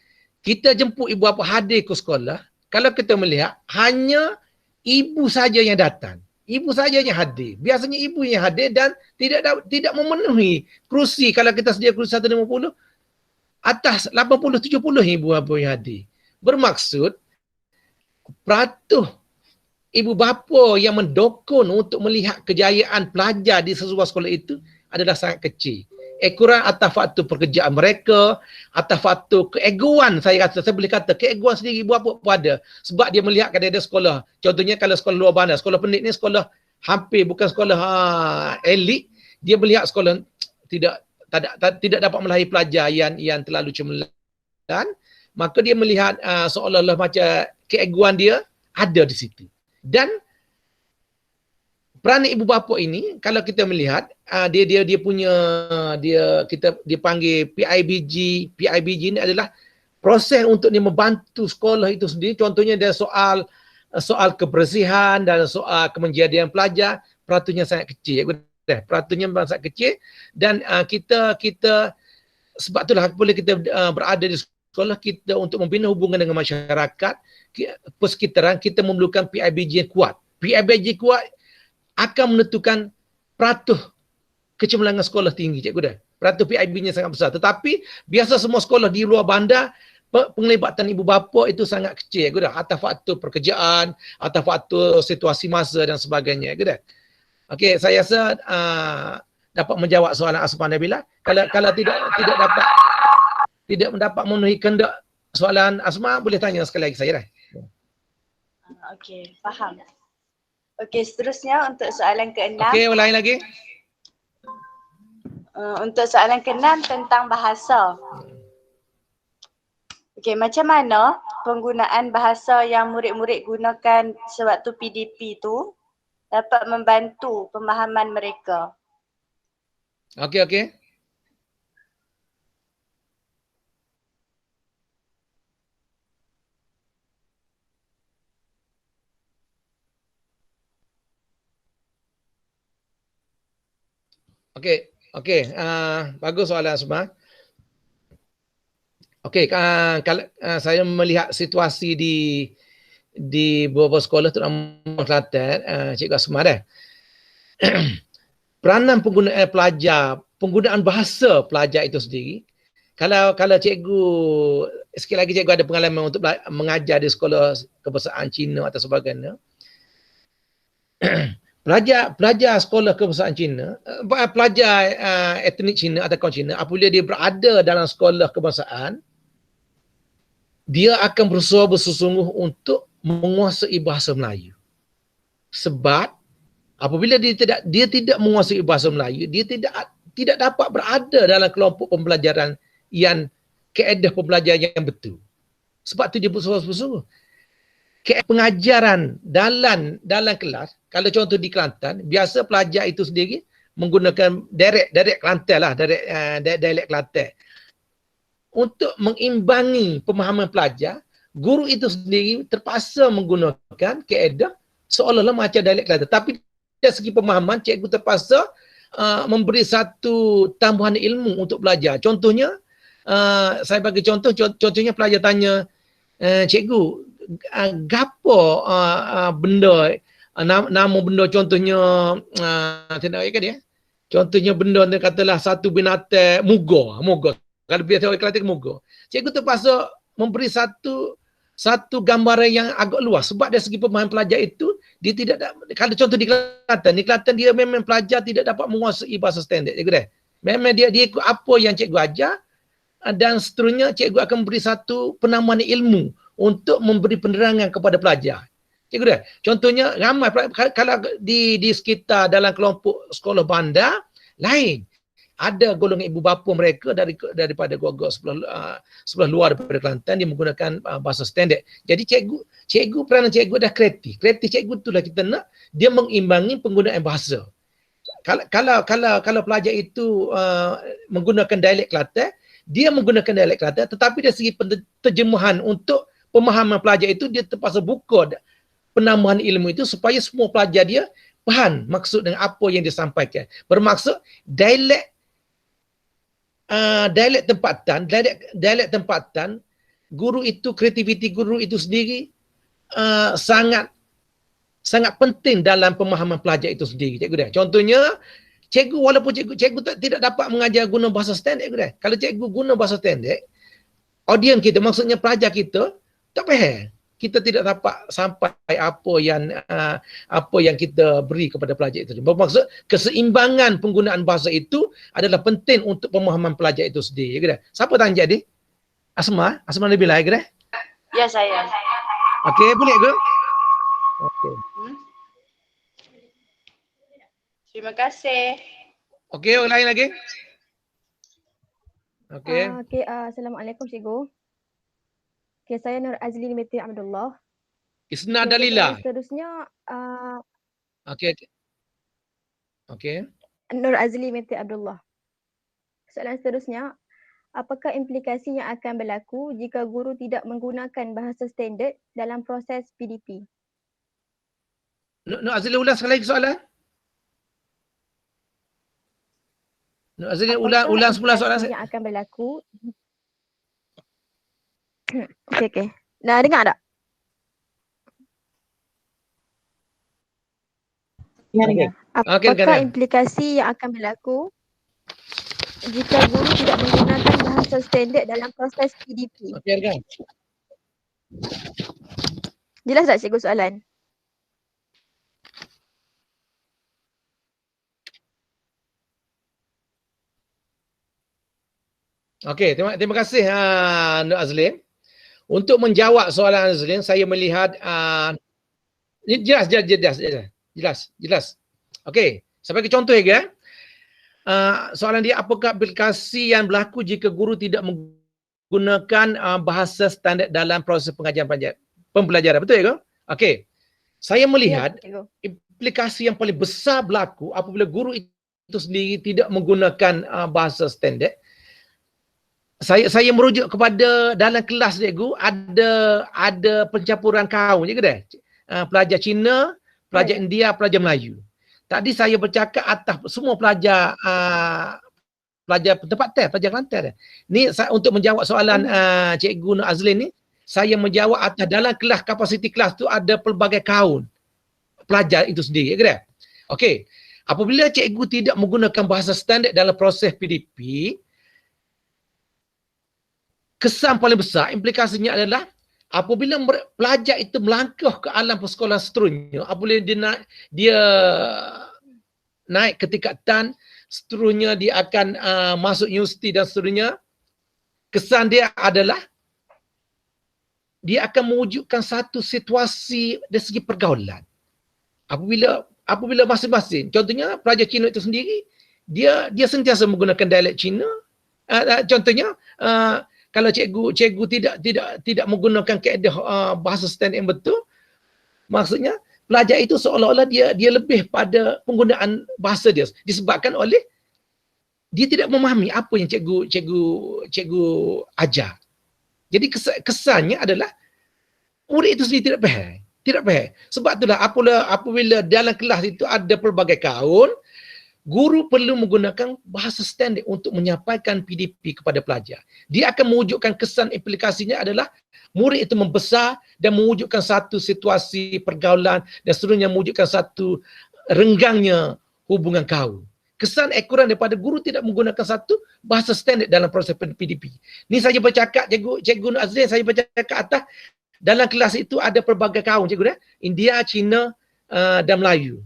Kita jemput ibu bapa hadir ke sekolah, kalau kita melihat hanya ibu saja yang datang. Ibu saja yang hadir. Biasanya ibu yang hadir dan tidak memenuhi kerusi. Kalau kita sedia kerusi 150, atas 80-70 ibu bapa yang hadir. Bermaksud, peratus ibu bapa yang mendokong untuk melihat kejayaan pelajar di sebuah sekolah itu adalah sangat kecil. Kurang atas faktor pekerjaan mereka, atas faktor keegoan, saya boleh kata keegoan sendiri ibu bapa pun ada. Sebab dia melihat kadang-kadang sekolah, contohnya kalau sekolah luar bandar, sekolah pendek ni sekolah hampir bukan sekolah elit, dia melihat sekolah tidak dapat melahirkan pelajar yang terlalu cemerlang, maka dia melihat seolah-olah macam keegoan dia ada di situ. Dan peranan ibu bapa ini, kalau kita melihat dia punya dia panggil PIBG ini adalah proses untuk dia membantu sekolah itu sendiri. Contohnya dia soal kebersihan dan soal kemenjadian pelajar, peratusnya sangat kecil. Peratusnya sangat kecil dan kita sebab itulah boleh kita berada di sekolah kita untuk membina hubungan dengan masyarakat persekitaran, kita memerlukan PIBG yang kuat. PIBG kuat akan menentukan peratus kecemerlangan sekolah tinggi, cikgu dah. Peratus PIB-nya sangat besar. Tetapi biasa semua sekolah di luar bandar, penglibatan ibu bapa itu sangat kecil, cikgu dah. Atas faktor pekerjaan, atas faktor situasi masa dan sebagainya, cikgu dah. Okey, saya rasa dapat menjawab soalan Asma Nabila. Kalau tidak mendapat memenuhi kehendak soalan Asma, boleh tanya sekali lagi saya dah. Okey, faham. Okey, seterusnya untuk soalan ke-6. Okey, ulangi lagi. Untuk soalan ke-6 tentang bahasa. Okey, macam mana penggunaan bahasa yang murid-murid gunakan sewaktu PDP tu dapat membantu pemahaman mereka? Okey. Okey, bagus soalan Asma. Okey, kalau saya melihat situasi di beberapa sekolah terutama Kelantan, Cikgu Asma dah. Peranan penggunaan bahasa pelajar itu sendiri. Kalau cikgu, sekali lagi cikgu ada pengalaman untuk mengajar di sekolah kebahasaan Cina atau sebagainya. Pelajar sekolah kebahasaan Cina, pelajar etnik Cina atau kaum Cina, apabila dia berada dalam sekolah kebahasaan, dia akan berusaha bersungguh untuk menguasai bahasa Melayu. Sebab apabila dia tidak menguasai bahasa Melayu, dia tidak dapat berada dalam kelompok pembelajaran yang kaedah pembelajaran yang betul. Sebab tu dia bersungguh-sungguh. Pengajaran dalam kelas, kalau contoh di Kelantan, biasa pelajar itu sendiri menggunakan direct Kelantan lah, dialek Kelantan. Untuk mengimbangi pemahaman pelajar, guru itu sendiri terpaksa menggunakan kaedah seolah-olah macam dialek Kelantan. Tapi dari segi pemahaman, cikgu terpaksa memberi satu tambahan ilmu untuk pelajar. Contohnya, saya bagi contohnya pelajar tanya, cikgu, gapo benda, nama benda contohnya, tidak ingat dia. Contohnya benda dia katalah satu binatang mugo. Kalau biasa orang Kelantan mugo. Cikgu terpaksa memberi satu gambaran yang agak luas sebab dari segi pemahaman pelajar itu dia tidak kalau contoh di Kelantan dia memang pelajar tidak dapat menguasai bahasa standard, cikgu dah. Memang dia ikut apa yang cikgu ajar dan seterusnya cikgu akan memberi satu penamaan ilmu untuk memberi penerangan kepada pelajar. Cikgu dah. Contohnya ramai kalau di sekitar dalam kelompok sekolah bandar lain. Ada golongan ibu bapa mereka daripada gua-gua sebelah luar daripada Kelantan, dia menggunakan bahasa standard. Jadi peranan cikgu dah kreatif. Kreatif cikgu itulah kita nak dia mengimbangi penggunaan bahasa. Kalau pelajar itu menggunakan dialek Kelantan, dia menggunakan dialek Kelantan, tetapi dari segi terjemahan untuk pemahaman pelajar itu dia terpaksa buka penambahan ilmu itu supaya semua pelajar dia faham maksud dengan apa yang disampaikan. Bermaksud dialek tempatan guru itu, kreativiti guru itu sendiri sangat penting dalam pemahaman pelajar itu sendiri. Cikgu dah. Contohnya cikgu walaupun cikgu tidak dapat mengajar guna bahasa standard, cikgu dah. Kalau cikgu guna bahasa standard, audiens kita, maksudnya pelajar kita tak faham. Kita tidak dapat sampai apa yang kita beri kepada pelajar itu. Bermaksud keseimbangan penggunaan bahasa itu adalah penting untuk pemahaman pelajar itu sendiri. Ya, siapa tanya jadi? Asma lebih lagi dah. Ya, saya. Okey, boleh ke? Okey. Terima kasih. Okey, orang lain lagi? Okey. Assalamualaikum cikgu. Okay, saya Nur Azli binti Abdullah. Isna Dalila. Seterusnya Okey. Nur Azli binti Abdullah. Soalan seterusnya, apakah implikasi yang akan berlaku jika guru tidak menggunakan bahasa standard dalam proses PDP? Nur Azli ulang sekali lagi soalan. Nur Azli ulang semula soalan saya. Yang akan berlaku. Okey. Dah dengar tak? Dengar. Apakah implikasi yang akan berlaku jika guru tidak menggunakan bahasa standard dalam proses PDP? Okey, kan? Jelas tak cikgu soalan? Okey, terima kasih Nur Azlin. Untuk menjawab soalan Azlin, saya melihat jelas. Okey, saya bagi contoh lagi. Soalan dia, apakah aplikasi yang berlaku jika guru tidak menggunakan bahasa standard dalam proses pengajaran pembelajaran? Betul ya? Okey. Saya melihat implikasi yang paling besar berlaku apabila guru itu sendiri tidak menggunakan bahasa standard. Saya merujuk kepada dalam kelas cikgu ada pencampuran kaum cikgu dah. Pelajar Cina, pelajar India, pelajar Melayu. Tadi saya bercakap atas semua pelajar tempatan, pelajar Kelantan. Ni untuk menjawab soalan cikgu Nur Azlin ni, saya menjawab atas dalam kelas, kapasiti kelas tu ada pelbagai kaum pelajar itu sendiri, cikgu dah. Okey. Apabila cikgu tidak menggunakan bahasa standard dalam proses PDP, kesan paling besar implikasinya adalah apabila pelajar itu melangkah ke alam persekolahan seterusnya, apabila dia naik ke tingkatan seterusnya, dia akan masuk universiti dan seterusnya, kesan dia adalah dia akan mewujudkan satu situasi dari segi pergaulan. Apabila masing-masing, contohnya pelajar Cina itu sendiri, dia sentiasa menggunakan dialek Cina. Contohnya kalau cikgu tidak menggunakan kaedah bahasa standard yang betul, maksudnya pelajar itu seolah-olah dia lebih pada penggunaan bahasa dia disebabkan oleh dia tidak memahami apa yang cikgu ajar. Jadi kesannya adalah murid itu sendiri tidak faham. Sebab itulah apabila dalam kelas itu ada pelbagai kaum, guru perlu menggunakan bahasa standard untuk menyampaikan PDP kepada pelajar. Dia akan mewujudkan kesan implikasinya adalah murid itu membesar dan mewujudkan satu situasi pergaulan dan seterusnya mewujudkan satu renggangnya hubungan kaum. Kesan ekoran daripada guru tidak menggunakan satu bahasa standard dalam proses PDP. Ni saya bercakap, cikgu Nur Azlin, saya bercakap atas dalam kelas itu ada pelbagai kaum, cikgu dah. India, Cina, dan Melayu.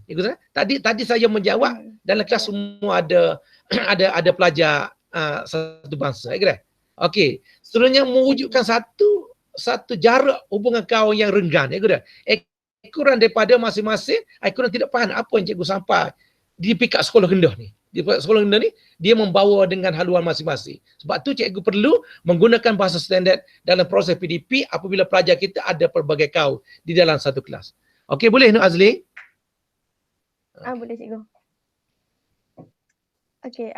Tadi saya menjawab dalam kelas semua ada pelajar satu bangsa. Okey. Seterusnya mewujudkan satu jarak hubungan kaum yang renggan. kurang daripada masing-masing, lebih kurang tidak faham apa yang cikgu sampai di pihak sekolah rendah ni. Di pihak sekolah rendah ni, dia membawa dengan haluan masing-masing. Sebab tu cikgu perlu menggunakan bahasa standard dalam proses PDP apabila pelajar kita ada pelbagai kaum di dalam satu kelas. Okey, boleh Nur Azli? Boleh cikgu. Okey,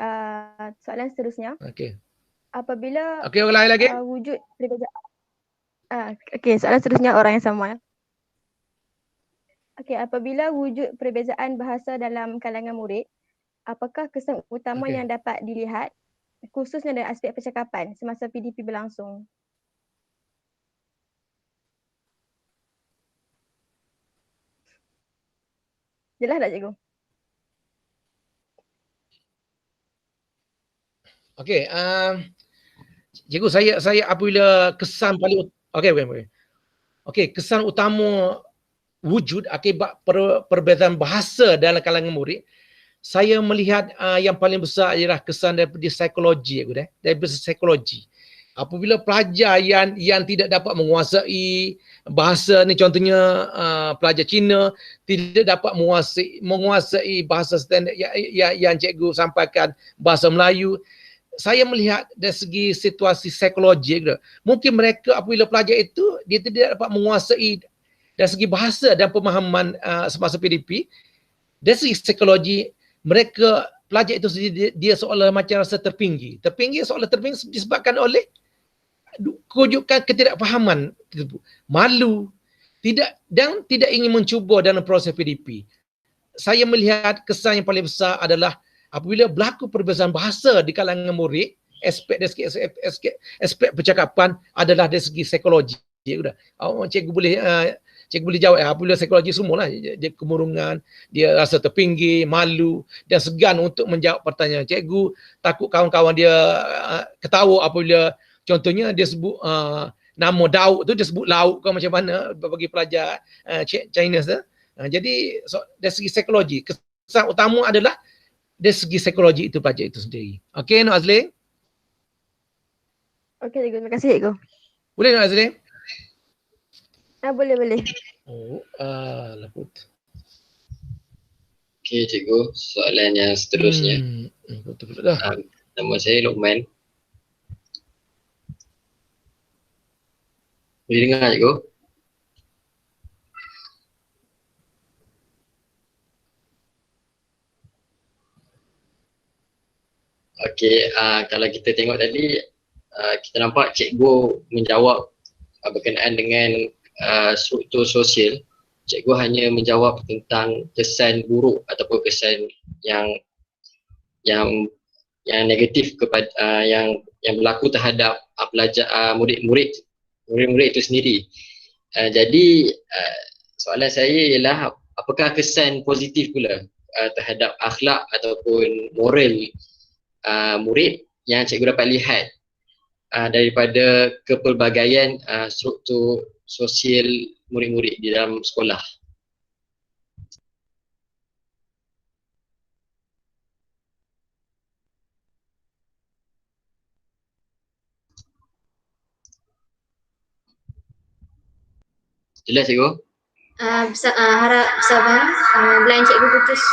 soalan seterusnya. Okey. Apabila Okey, orang lain lagi? Wujud perbezaan. Okey, soalan seterusnya orang yang sama. Okey, apabila wujud perbezaan bahasa dalam kalangan murid, apakah kesan utama yang dapat dilihat khususnya dari aspek percakapan semasa PDP berlangsung? Jelas tak cikgu? Okey, cikgu saya apabila kesan paling okey, kesan utama wujud akibat perbezaan bahasa dalam kalangan murid, saya melihat yang paling besar ialah kesan daripada psikologi, daripada psikologi. Apabila pelajar yang tidak dapat menguasai bahasa ni, contohnya pelajar Cina tidak dapat menguasai bahasa standard yang cikgu sampaikan, bahasa Melayu, saya melihat dari segi situasi psikologi, mungkin mereka apabila pelajar itu dia tidak dapat menguasai dari segi bahasa dan pemahaman semasa PDP, dari segi psikologi mereka, pelajar itu sendiri dia seolah macam rasa terpinggi seolah terpinggi disebabkan oleh kerujukan ketidakfahaman, malu, tidak ingin mencuba dalam proses PDP. Saya melihat kesan yang paling besar adalah apabila berlaku perbezaan bahasa di kalangan murid, aspek percakapan adalah dari segi psikologi. Cikgu boleh jawab apabila psikologi semualah, dia kemurungan, dia rasa terpinggi, malu dan segan untuk menjawab pertanyaan cikgu, takut kawan-kawan dia ketawa apabila contohnya dia sebut nama Daud tu, dia sebut lauk ke macam mana bagi pelajar Chinese tu. Jadi dari segi psikologi, kesan utama adalah dari segi psikologi itu pelajar itu sendiri. Okey, Nur Azli? Okey cikgu, terima kasih cikgu. Boleh Nur Azli? Boleh. Laput. Okey cikgu, soalan yang seterusnya. Nama saya Luqman. Boleh dengar cikgu? Okey, kalau kita tengok tadi, kita nampak cikgu menjawab berkenaan dengan struktur sosial. Cikgu hanya menjawab tentang kesan buruk ataupun kesan yang negatif kepada yang berlaku terhadap pelajar, murid-murid itu sendiri. Jadi soalan saya ialah apakah kesan positif pula terhadap akhlak ataupun moral murid yang cikgu dapat lihat daripada kepelbagaian struktur sosial murid-murid di dalam sekolah. Jelas cikgu? Harap sabar, line cikgu putus.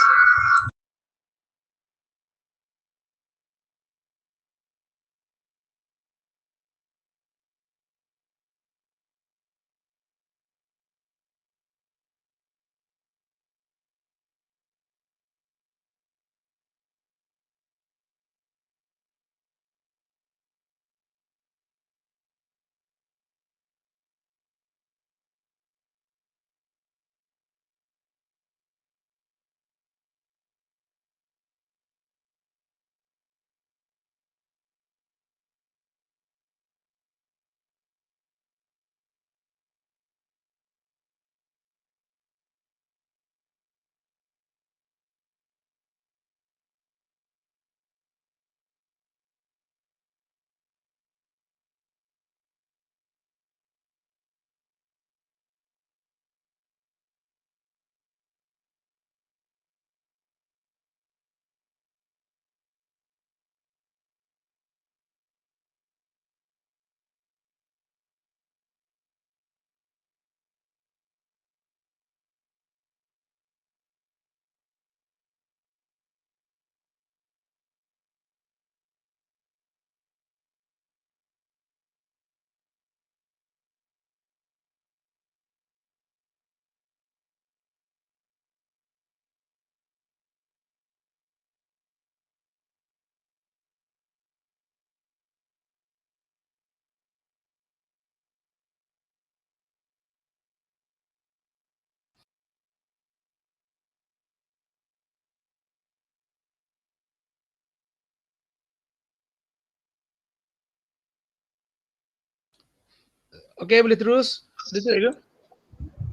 Okey, boleh terus? Boleh terus ke?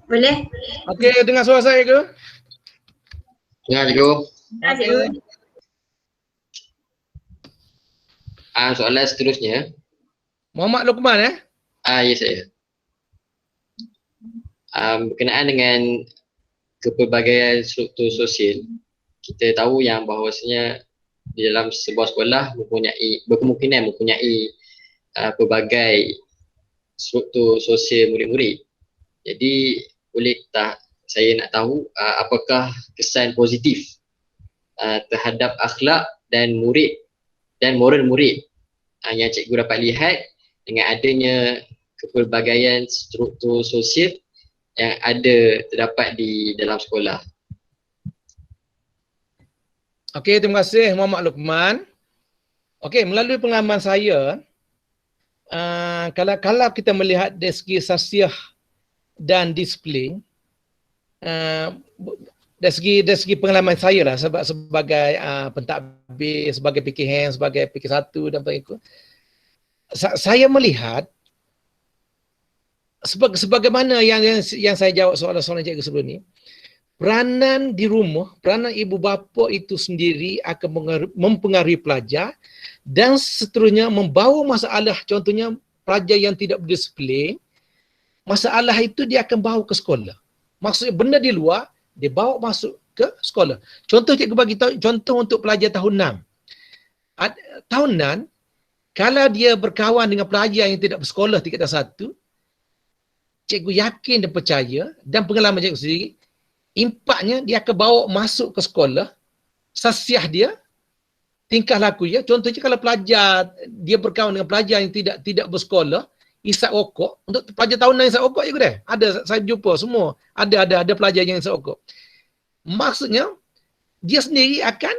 Boleh? Okey, dengar suara saya ke? Ya, cikgu. Okey. Soalan seterusnya. Muhammad Luqman Ya saya. Berkenaan dengan kepelbagaian struktur sosial, kita tahu yang bahawasanya di dalam sebuah sekolah berkemungkinan mempunyai pelbagai struktur sosial murid-murid. Jadi boleh tak saya nak tahu apakah kesan positif terhadap akhlak dan murid dan moral murid yang cikgu dapat lihat dengan adanya kepelbagaian struktur sosial yang terdapat di dalam sekolah. Okey, terima kasih Muhammad Luqman. Okey, melalui pengalaman saya, kalau kita melihat dari segi sasiah dan disiplin, dari segi pengalaman saya lah sebagai pentadbir, sebagai PKN, sebagai PK1 dan pengikut, saya melihat sebagaimana yang saya jawab soalan-soalan cikgu sebelum ni, peranan di rumah, peranan ibu bapa itu sendiri akan mempengaruhi pelajar dan seterusnya membawa masalah, contohnya pelajar yang tidak berdisiplin, masalah itu dia akan bawa ke sekolah. Maksudnya benda di luar, dia bawa masuk ke sekolah. Contoh cikgu bagi tahu, contoh untuk pelajar tahun 6. Tahun 6, kalau dia berkawan dengan pelajar yang tidak bersekolah tingkatan 1, cikgu yakin dan percaya dan pengalaman cikgu sendiri, impaknya dia akan bawa masuk ke sekolah, sasiah dia, tingkah laku dia. Contohnya kalau pelajar, dia berkawan dengan pelajar yang tidak bersekolah, isap rokok, untuk pelajar tahun 6 isap rokok je dah. Ada, saya jumpa semua, ada pelajar yang isap rokok. Maksudnya, dia sendiri akan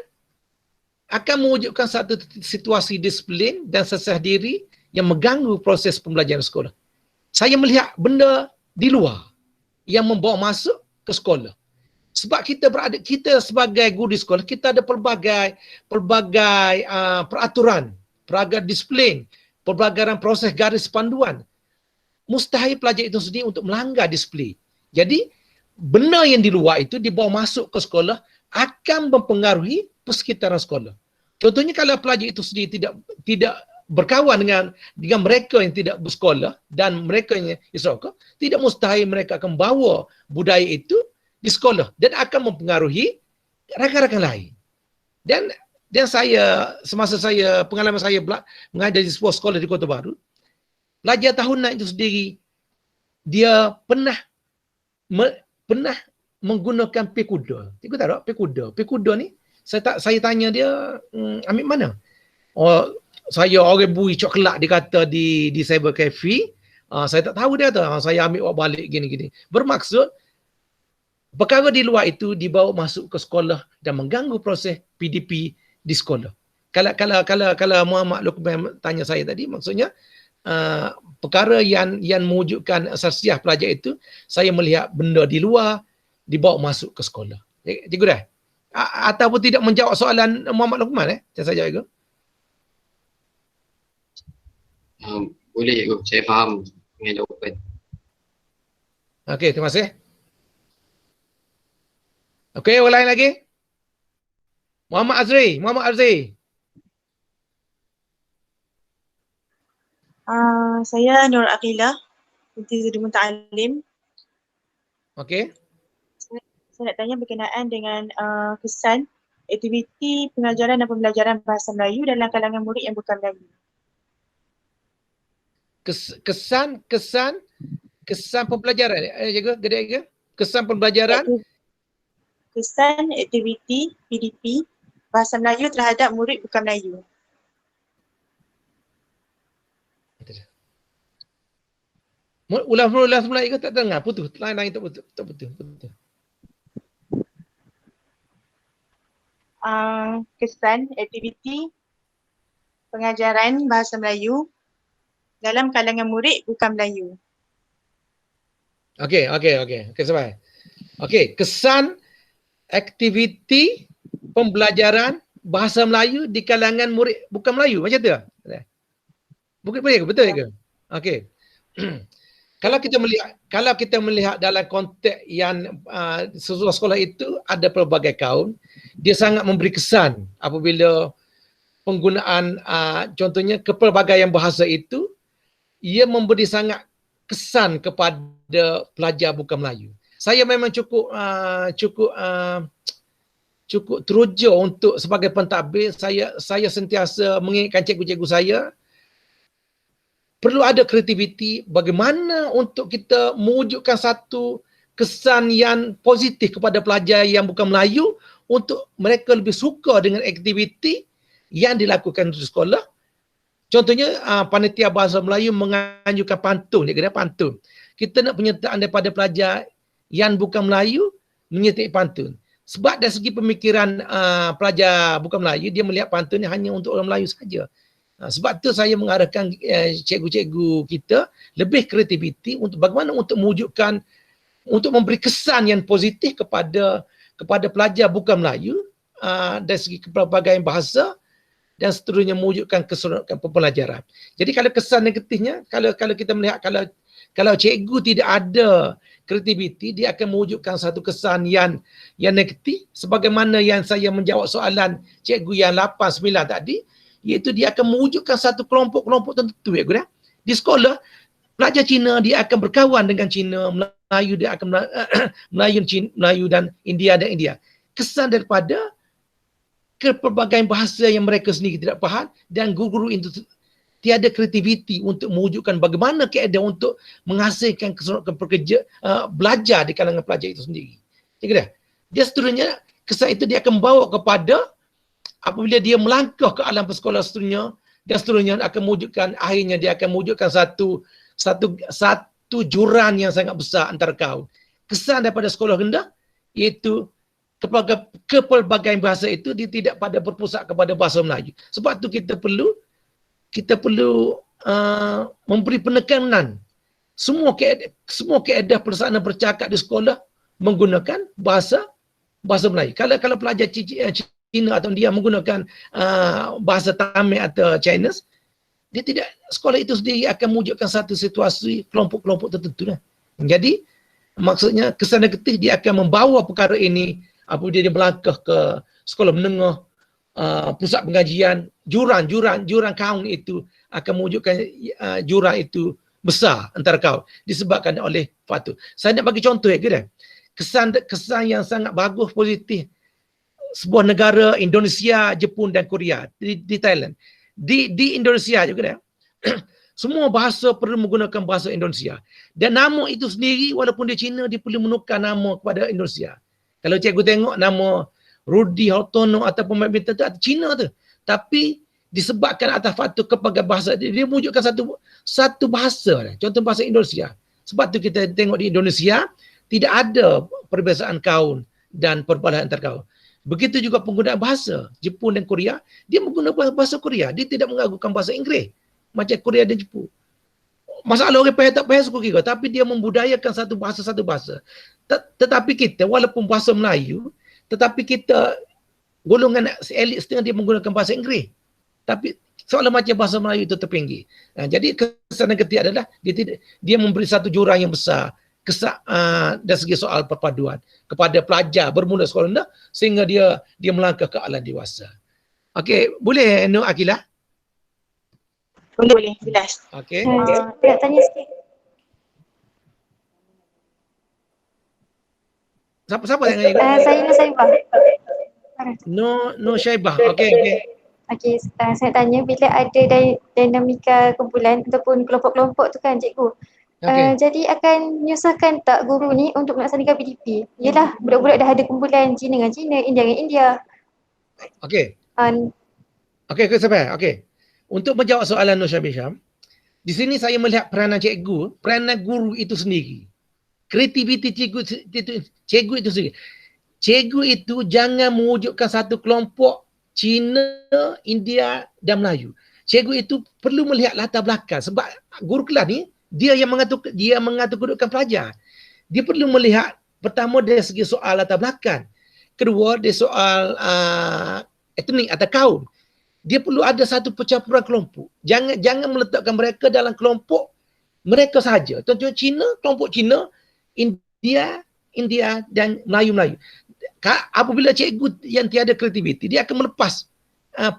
mewujudkan satu situasi disiplin dan sasiah diri yang mengganggu proses pembelajaran sekolah. Saya melihat benda di luar yang membawa masuk ke sekolah. Sebab kita sebagai guru di sekolah, kita ada pelbagai peraturan, pelbagai disiplin, pelbagai proses garis panduan. Mustahil pelajar itu sendiri untuk melanggar disiplin. Jadi, benda yang di luar itu dibawa masuk ke sekolah akan mempengaruhi persekitaran sekolah. Contohnya kalau pelajar itu sendiri tidak berkawan dengan mereka yang tidak bersekolah dan mereka yang isrokok, tidak mustahil mereka akan bawa budaya itu di sekolah dan akan mempengaruhi rakan-rakan lain. Dan saya, semasa pengalaman saya mengajar di sebuah sekolah di Kota Baru, pelajar tahun 6 itu sendiri, dia pernah menggunakan pekuda. Cikgu tahu tak pekuda? Pekuda ni, saya tanya dia, ambil mana? Oh, saya orang bui coklat dia kata di cyber cafe. Saya tak tahu dia kata, saya ambil bawa balik gini-gini. Bermaksud, perkara di luar itu dibawa masuk ke sekolah dan mengganggu proses PDP di sekolah. Kalau Muhammad Luqman tanya saya tadi, maksudnya perkara yang mewujudkan sasiah pelajar itu, saya melihat benda di luar dibawa masuk ke sekolah. Cikgu dah? Ataupun tidak menjawab soalan Muhammad Luqman saya jawab ke? Boleh cikgu, saya faham dengan jawapan. Okey, terima kasih. Okey, orang lain lagi? Muhammad Azri. Saya Nur Aqilah, binti Zudi Muta'alim. Okey. Saya nak tanya berkenaan dengan kesan aktiviti pengajaran dan pembelajaran bahasa Melayu dalam kalangan murid yang bukan Melayu. Kesan pembelajaran. Cikgu, kesan pembelajaran. Kesan aktiviti PDP bahasa Melayu terhadap murid bukan Melayu. Ulang semula ikut tak dengar, putus. Lain tak betul. Kesan aktiviti pengajaran bahasa Melayu dalam kalangan murid bukan Melayu. Okey, sampai. Okey, kesan aktiviti pembelajaran bahasa Melayu di kalangan murid bukan Melayu, macam tu? Betul ke? Okey. Kalau kita melihat dalam konteks yang sekolah itu ada pelbagai kaum, dia sangat memberi kesan apabila penggunaan contohnya kepelbagaian bahasa itu, ia memberi sangat kesan kepada pelajar bukan Melayu. Saya memang cukup teruja untuk sebagai pentadbir, saya sentiasa mengingatkan cikgu-cikgu saya perlu ada kreativiti bagaimana untuk kita mewujudkan satu kesan yang positif kepada pelajar yang bukan Melayu untuk mereka lebih suka dengan aktiviti yang dilakukan di sekolah. Contohnya panitia bahasa Melayu menganjurkan pantun, dia kata pantun. Kita nak penyertaan daripada pelajar yang bukan Melayu menyertai pantun. Sebab dari segi pemikiran pelajar bukan Melayu, dia melihat pantun hanya untuk orang Melayu saja. Sebab tu saya mengarahkan cikgu-cikgu kita lebih kreativiti untuk bagaimana untuk mewujudkan, untuk memberi kesan yang positif kepada pelajar bukan Melayu dari segi kepelbagaian bahasa dan seterusnya mewujudkan keseluruhan pembelajaran. Jadi kalau kesan negatifnya, kalau kita melihat kalau cikgu tidak ada kreativiti, dia akan mewujudkan satu kesan yang negatif sebagaimana yang saya menjawab soalan cikgu yang 8, 9 tadi, iaitu dia akan mewujudkan satu kelompok-kelompok tertentu. Di sekolah, pelajar Cina dia akan berkawan dengan Cina, Melayu dia akan Melayu dan India dan India. Kesan daripada kepelbagaian bahasa yang mereka sendiri tidak faham dan guru-guru itu tiada kreativiti untuk mewujudkan bagaimana keadaan untuk menghasilkan keseluruhan pekerja belajar di kalangan pelajar itu sendiri. Dia seterusnya kesan itu dia akan membawa kepada apabila dia melangkah ke alam sekolah seterusnya dan seterusnya akan mewujudkan, akhirnya dia akan mewujudkan satu jurang yang sangat besar antara kaum. Kesan daripada sekolah rendah iaitu kepelbagaian bahasa itu dia tidak pada berpusat kepada bahasa Melayu. Sebab tu kita perlu memberi penekanan semua kaedah pelaksanaan bercakap di sekolah menggunakan bahasa Melayu. Kalau pelajar Cina atau dia menggunakan bahasa Tamil atau Chinese, dia tidak, sekolah itu sendiri akan mewujudkan satu situasi kelompok-kelompok tertentu. Jadi maksudnya kesan negatif dia akan membawa perkara ini apabila dia melangkah ke sekolah menengah, pusat pengajian, jurang kaum itu akan mewujudkan jurang itu besar antara kaum disebabkan oleh faktor. Saya nak bagi contoh kesan yang sangat bagus positif sebuah negara Indonesia, Jepun dan Korea di Thailand. Di Indonesia juga semua bahasa perlu menggunakan bahasa Indonesia. Dan nama itu sendiri walaupun dia Cina, dia perlu menukar nama kepada Indonesia. Kalau cikgu tengok nama Rudy Hartono atau pemain bintang tu Cina tu. Tapi disebabkan atas faktor kepelbagaian bahasa, dia mewujudkan satu bahasa. Contoh bahasa Indonesia. Sebab tu kita tengok di Indonesia tidak ada perbezaan kaum dan perbedaan antar kaum. Begitu juga penggunaan bahasa Jepun dan Korea, dia menggunakan bahasa Korea, dia tidak mengagukan bahasa Inggeris macam Korea dan Jepun. Masalah orang tak payah suku kira, tapi dia membudayakan satu bahasa. Tetapi kita walaupun bahasa Melayu, tetapi kita golongan elit setengah dia menggunakan bahasa Inggeris. Tapi soalan macam bahasa Melayu itu terpinggir. Jadi kesan negatif adalah dia memberi satu jurang yang besar dari segi soal perpaduan kepada pelajar bermula sekolah rendah sehingga dia melangkah ke alam dewasa. Okey, boleh Nur Akilah? Boleh, jelas. Okey. Nak tanya sikit. Siapa yang tanya? Saya Nur Saibah. Nur Syaibah. Okey. Okey, saya tanya bila ada dinamika kumpulan ataupun kelompok-kelompok tu kan cikgu. Jadi akan menyusahkan tak guru ni untuk melaksanakan PDP? Yelah, budak-budak dah ada kumpulan Cina dengan Cina, India dengan India. Okey. Okey, sampai. Okey. Untuk menjawab soalan Nur Syam, di sini saya melihat peranan cikgu, peranan guru itu sendiri. Kreativiti cikgu itu sendiri. Cikgu itu jangan mewujudkan satu kelompok Cina, India dan Melayu. Cikgu itu perlu melihat latar belakang sebab guru kelas ni dia yang mengatur kedudukan pelajar. Dia perlu melihat pertama dari segi soal latar belakang. Kedua dari soal etnik atau kaum. Dia perlu ada satu percampuran kelompok. Jangan meletakkan mereka dalam kelompok Mereka sahaja. Contohnya Cina, kelompok Cina, India dan Melayu-Melayu. Apabila cikgu yang tiada kreativiti, dia akan melepas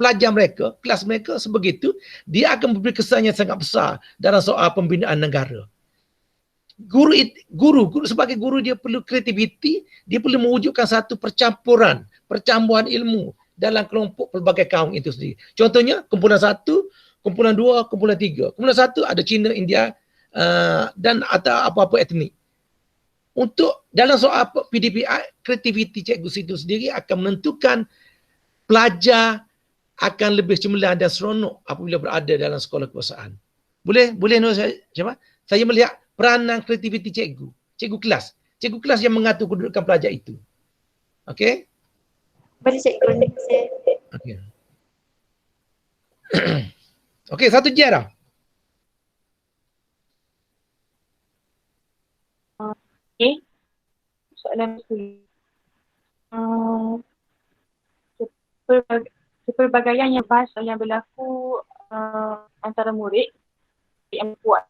pelajar mereka, kelas mereka sebegitu, dia akan memberi kesan yang sangat besar dalam soal pembinaan negara. Guru sebagai guru dia perlu kreativiti, dia perlu mewujudkan satu percampuran ilmu dalam kelompok pelbagai kaum itu sendiri. Contohnya kumpulan 1, kumpulan 2, kumpulan 3. Kumpulan 1 ada Cina, India dan atau apa-apa etnik. Untuk dalam soal PDP, kreativiti cikgu itu sendiri akan menentukan pelajar akan lebih cemerlang dan seronok apabila berada dalam sekolah kekuasaan. Boleh saya melihat peranan kreativiti cikgu kelas yang mengatur kedudukan pelajar itu. Okey? Boleh cikgu. Okey. Okey, satu je dah. Okey. Soalan pelbagaian yang bahasa yang berlaku antara murid yang kuat.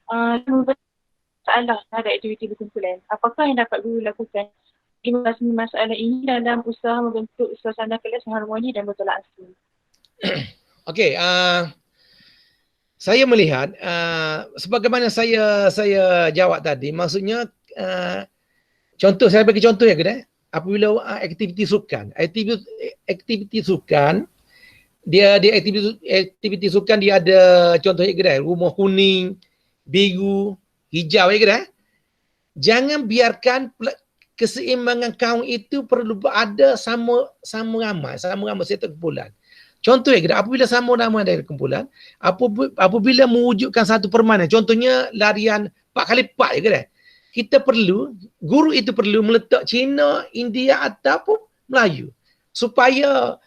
Masalah terhadap aktiviti berkumpulan. Apakah yang dapat guru lakukan mengatasi masalah ini dalam usaha membentuk suasana kelas yang harmoni dan bertolak ansur? Okey, saya melihat sebagaimana saya jawab tadi, maksudnya contoh, saya bagi contoh ya kedai. Apabila aktiviti sukan, dia aktiviti sukan dia ada contohnya kedai, rumah kuning, biru, hijau ya kedai. Jangan biarkan keseimbangan kaum itu perlu ada sama ramai satu kumpulan. Contoh ya kedai, apabila sama ramai dari kumpulan, apabila mewujudkan satu permainan, contohnya larian 4x4 ya kedai. Guru itu perlu meletak Cina, India ataupun Melayu supaya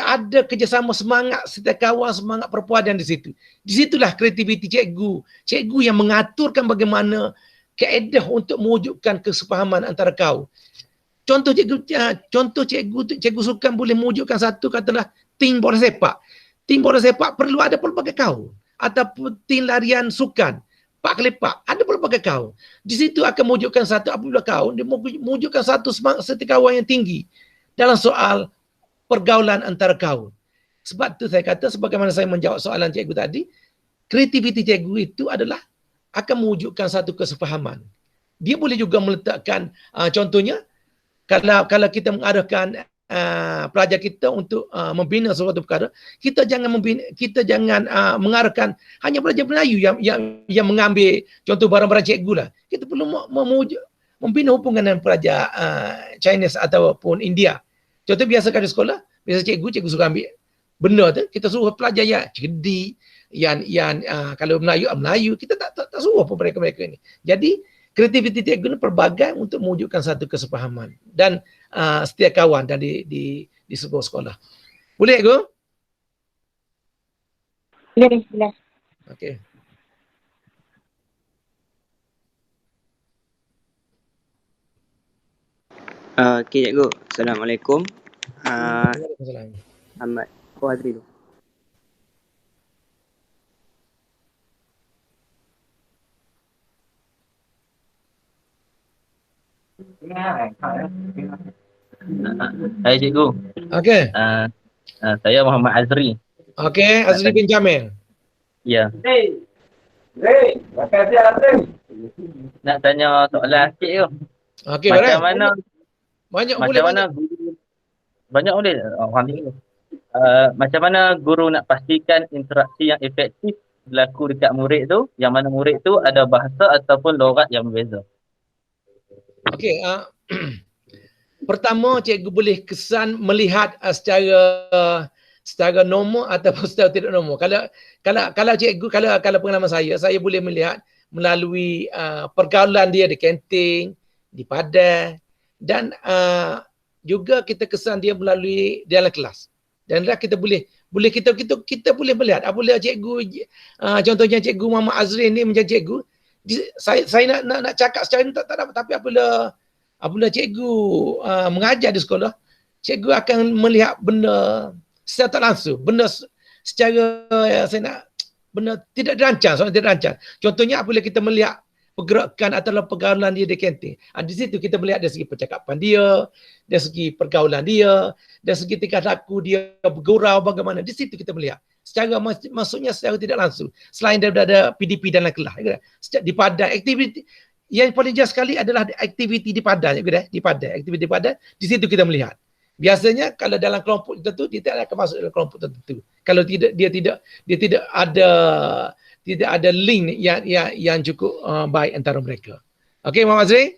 ada kerjasama semangat setiakawan, semangat perpaduan di situ. Di situlah kreativiti cikgu yang mengaturkan bagaimana kaedah untuk mewujudkan kesepahaman antara kaum. Contoh cikgu sukan boleh mewujudkan satu katalah tim bola sepak. Tim bola sepak perlu ada pelbagai kaum, ataupun tim larian sukan 4x4, ada pelbagai kaum. Di situ akan mewujudkan satu, apabila kaum dia mewujudkan satu semangat setiakawan yang tinggi dalam soal pergaulan antara kaum. Sebab tu saya kata, sebagaimana saya menjawab soalan cikgu tadi, kreativiti cikgu itu adalah akan mewujudkan satu kesepahaman. Dia boleh juga meletakkan contohnya kalau kita mengarahkan pelajar kita untuk membina suatu perkara, kita jangan mengarahkan hanya pelajar Melayu yang mengambil contoh barang-barang cikgu lah. Kita perlu membina hubungan dengan pelajar Chinese ataupun India. Contoh biasa di sekolah, biasa cikgu suka ambil benda tu, kita suruh pelajar yang cerdik, yang kalau Melayu, kita tak suruh pun mereka ni. Jadi kreativiti cikgu ni pelbagai untuk mewujudkan satu kesepahaman dan setiap kawan dan di sebuah sekolah. Boleh cikgu? Boleh. Okey. Okey cikgu. Assalamualaikum. Waalaikumsalam. Ahmad Fadri tu. Hai cikgu. Okey. Saya Muhammad Azri. Okey, Azri bin Jamil. Ya. Nak tanya soalan sikit tu. Okey, macam mana banyak boleh orang ni. Macam mana guru nak pastikan interaksi yang efektif berlaku dekat murid tu, yang mana murid tu ada bahasa ataupun logat yang berbeza? Okey, pertama cikgu boleh kesan melihat secara normal ataupun secara tidak normal. Kalau cikgu, kalau pengalaman saya boleh melihat melalui pergaulan dia di kantin, di padang, dan juga kita kesan dia melalui dalam kelas. Dan kita boleh kita boleh melihat apabila cikgu contohnya cikgu Muhammad Azri ni menjadi cikgu, saya nak cakap secara ni tak dapat, tapi apabila cikgu mengajar di sekolah, cikgu akan melihat benda secara tak langsung, benda secara saya nak Benda tidak dirancang, soalan tidak dirancang. Contohnya apabila kita melihat pergerakan atau pergaulan dia di kantin. Di situ kita melihat dari segi percakapan dia, dari segi pergaulan dia, dari segi tingkah laku dia bergurau bagaimana. Di situ kita melihat. Secara maksudnya secara tidak langsung. Selain daripada PDP dan kelas. Di padan, aktiviti yang paling jelas sekali adalah aktiviti di padan. Di padan, aktiviti di padan. Di situ kita melihat. Biasanya kalau dalam kelompok tertentu dia tidak akan masuk dalam kelompok tertentu. Kalau tidak dia tidak ada link yang cukup baik antara mereka. Okey, Muhammad Azri?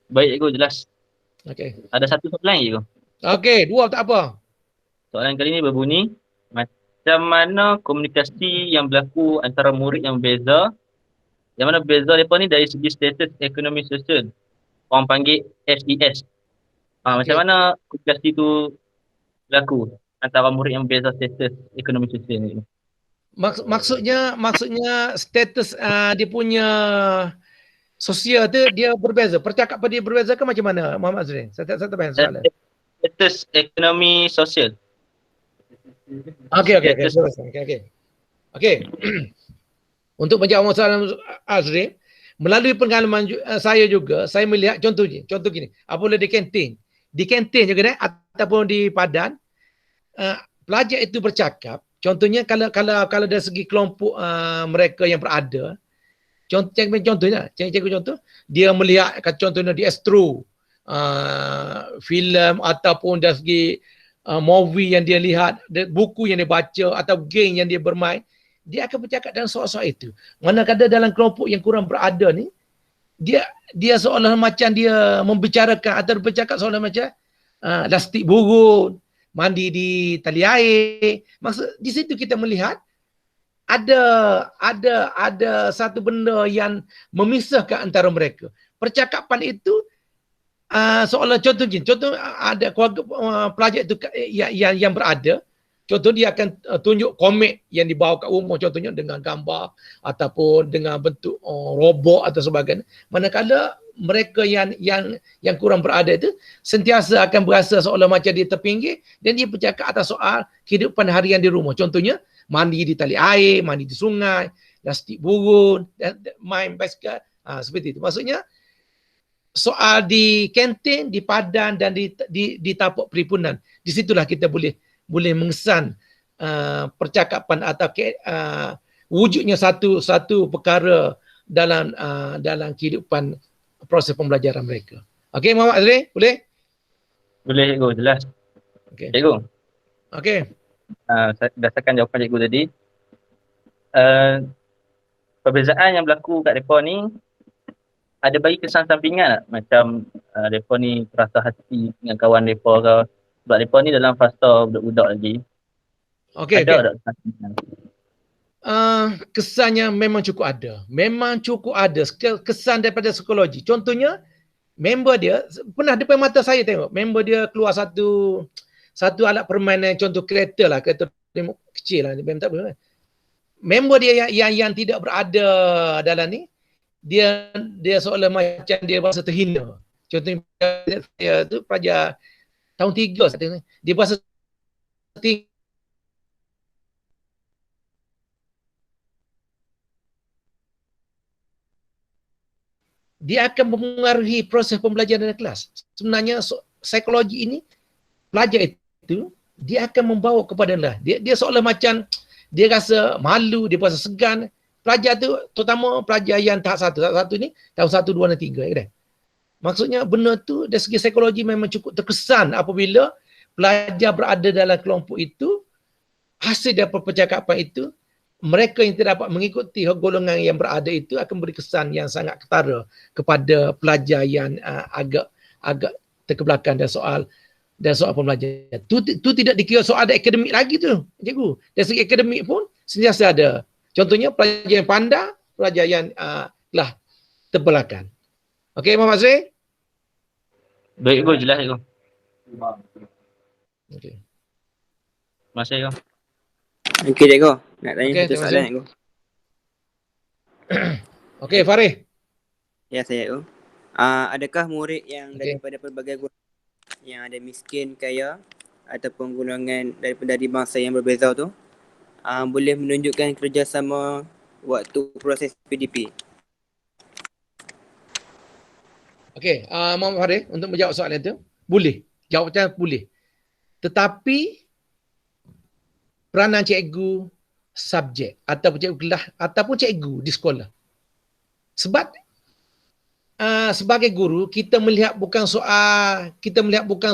Baik, cikgu, jelas. Okey. Ada satu soalan lagi, cikgu. Okey, dua tak apa. Soalan kali ini berbunyi, macam mana komunikasi yang berlaku antara murid yang berbeza, yang mana berbeza mereka ni dari segi status ekonomi sosial. Orang panggil SES. Macam mana komunikasi tu berlaku antara murid yang berbeza status ekonomi sosial ni? Maksudnya status dia punya sosial tu dia berbeza. Percakapan dia berbeza ke macam mana, Muhammad Azri? Saya tak faham soalan. Status ekonomi sosial. Okey. Untuk menjawab masalah Azri, melalui pengalaman saya juga, saya melihat contoh gini. Apabila di kantin juga ataupun di padan, pelajar itu bercakap. Contohnya kalau dari segi kelompok mereka yang berada, contohnya dia melihat contohnya di Astro, filem ataupun dari segi movie yang dia lihat, buku yang dia baca atau game yang dia bermain, dia akan bercakap dalam soal-soal itu. Manakala dalam kelompok yang kurang berada ni, dia seolah macam dia membicarakan atau bercakap seolah macam lastik burun, mandi di tali air. Maksud di situ kita melihat ada satu benda yang memisahkan antara mereka. Percakapan itu seolah contoh ada keluarga pelajar itu yang berada. Contoh dia akan tunjuk komik yang dibawa kat rumah, contohnya dengan gambar ataupun dengan bentuk robot atau sebagainya. Manakala mereka yang kurang berada itu sentiasa akan berasa seolah macam dia terpinggir dan dia bercakap atas soal kehidupan harian di rumah. Contohnya mandi di tali air, mandi di sungai, lastik burun, dan main basikal, seperti itu. Maksudnya soal di kantin, di padan dan di tapak perhimpunan, disitulah kita boleh mengesan percakapan atau wujudnya satu perkara dalam kehidupan proses pembelajaran mereka. Okey, Muhammad Azri, boleh? Boleh, cikgu, jelas. Okey. Cikgu. Okey. Berdasarkan jawapan cikgu tadi, perbezaan yang berlaku kat mereka ni ada bagi kesan sampingan tak? Macam mereka ni terasa hati dengan kawan mereka ke? Sebab mereka ni dalam fasa budak-budak lagi. Okey. Ada tak? Kesannya memang cukup ada. Kesan daripada psikologi. Contohnya, member dia, pernah depan mata saya tengok, member dia keluar satu alat permainan, contoh kereta lah, kereta kecil lah. Member dia yang tidak berada dalam ni, dia seolah macam dia rasa terhina. Contohnya dia tu pelajar tahun 3 dia rasa dia akan mempengaruhi proses pembelajaran dalam kelas. Sebenarnya psikologi ini, pelajar itu dia akan membawa kepada dia seolah macam dia rasa malu, dia rasa segan. Pelajar tu, terutama pelajar yang tahap satu ni, tahun 1, 2 dan 3. Kan? Maksudnya benda tu dari segi psikologi memang cukup terkesan apabila pelajar berada dalam kelompok itu, hasil daripada percakapan itu, mereka yang tidak dapat mengikuti golongan yang berada itu akan beri kesan yang sangat ketara kepada pelajar yang agak terkebelakang dan soal pembelajaran. Tu tidak dikira soal ada akademik lagi tu, cikgu. Dari segi akademik pun sentiasa ada. Contohnya pelajar yang pandai, pelajar yang telah terbelakang. Okey, Muhammad Azri? Baik, cikgu, jelas, cikgu. Okey. Terima kasih, cikgu. Okey, cikgu. Nak tanya Okey, satu soalan, cikgu. Okey, Farid. Ya, saya, cikgu. Adakah murid yang daripada pelbagai golongan yang ada miskin, kaya ataupun golongan dari bangsa yang berbeza tu, boleh menunjukkan kerjasama waktu proses PDP? Okey, Muhammad Farid untuk menjawab soalan itu, boleh. Jawapannya boleh. Tetapi peranan cikgu subjek ataupun cikgu kelas ataupun cikgu di sekolah. Sebab sebagai guru kita melihat bukan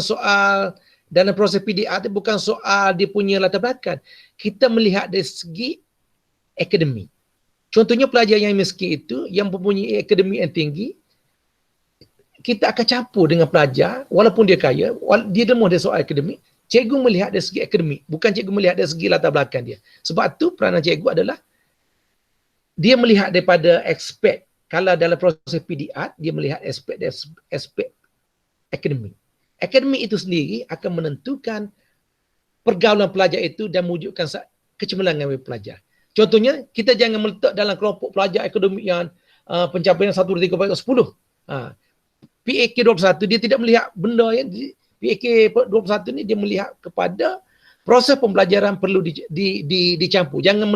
soal dalam proses PDR itu bukan soal dia punya latar belakang. Kita melihat dari segi akademik. Contohnya pelajar yang miskin itu yang mempunyai akademik yang tinggi, kita akan campur dengan pelajar walaupun dia kaya, dia lemah dari soal akademik. Cikgu melihat dari segi akademik, bukan cikgu melihat dari segi latar belakang dia. Sebab tu peranan cikgu adalah dia melihat daripada aspek, kalau dalam proses PDR, dia melihat aspek akademik. Akademik itu sendiri akan menentukan pergaulan pelajar itu dan mewujudkan kecemerlangan bagi pelajar. Contohnya, kita jangan meletak dalam kelompok pelajar akademik yang pencapaian 1, 2, 3, 4, 10. PAK 21 dia tidak melihat benda yang PAK 21 ni dia melihat kepada proses pembelajaran perlu dicampur. Jangan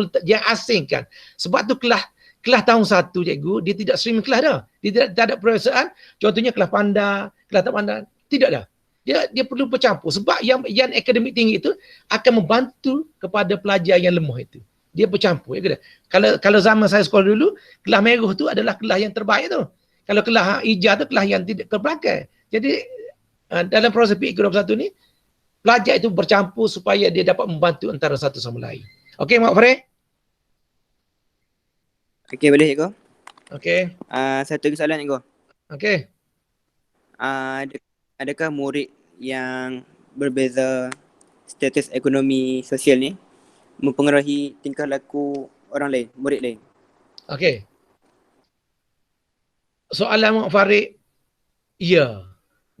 asingkan. Sebab tu kelas tahun 1 cikgu, dia tidak streaming kelas dah. Dia tak ada perasaan. Contohnya kelas pandai, kelas tak pandai. Tidak dah. Dia perlu bercampur. Sebab yang akademik tinggi itu akan membantu kepada pelajar yang lemah itu. Dia bercampur. Ya, kalau zaman saya sekolah dulu, kelas merah tu adalah kelas yang terbaik tu. Kalau kelas hijau tu kelas yang tidak terbelakang. Jadi dalam proses PAK 21 ni, pelajar itu bercampur supaya dia dapat membantu antara satu sama lain. Okey, Mak Farid? Okey, boleh cikgu? Okey. Satu lagi soalan cikgu. Okey. Adakah murid yang berbeza status ekonomi sosial ni mempengaruhi tingkah laku orang lain, murid lain? Okey. Soalan Mak Farid, ya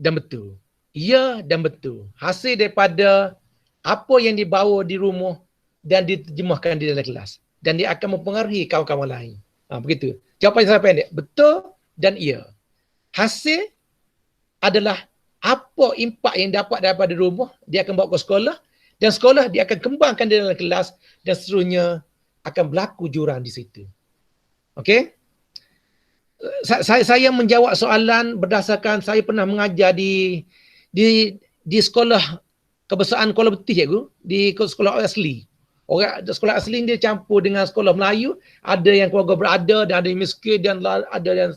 dan betul. Ya dan betul. Hasil daripada apa yang dibawa di rumah dan diterjemahkan di dalam kelas. Dan dia akan mempengaruhi kawan-kawan lain. Begitu. Jawapan saya pendek. Betul dan ya. Hasil adalah apa impak yang dapat daripada rumah, dia akan bawa ke sekolah. Dan sekolah dia akan kembangkan di dalam kelas dan seterusnya akan berlaku jurang di situ. Okey? Saya menjawab soalan berdasarkan saya pernah mengajar di sekolah kebangsaan Kuala Betih cikgu, di sekolah asli. Orang sekolah asli dia campur dengan sekolah Melayu, ada yang keluarga berada dan ada yang miskin dan ada yang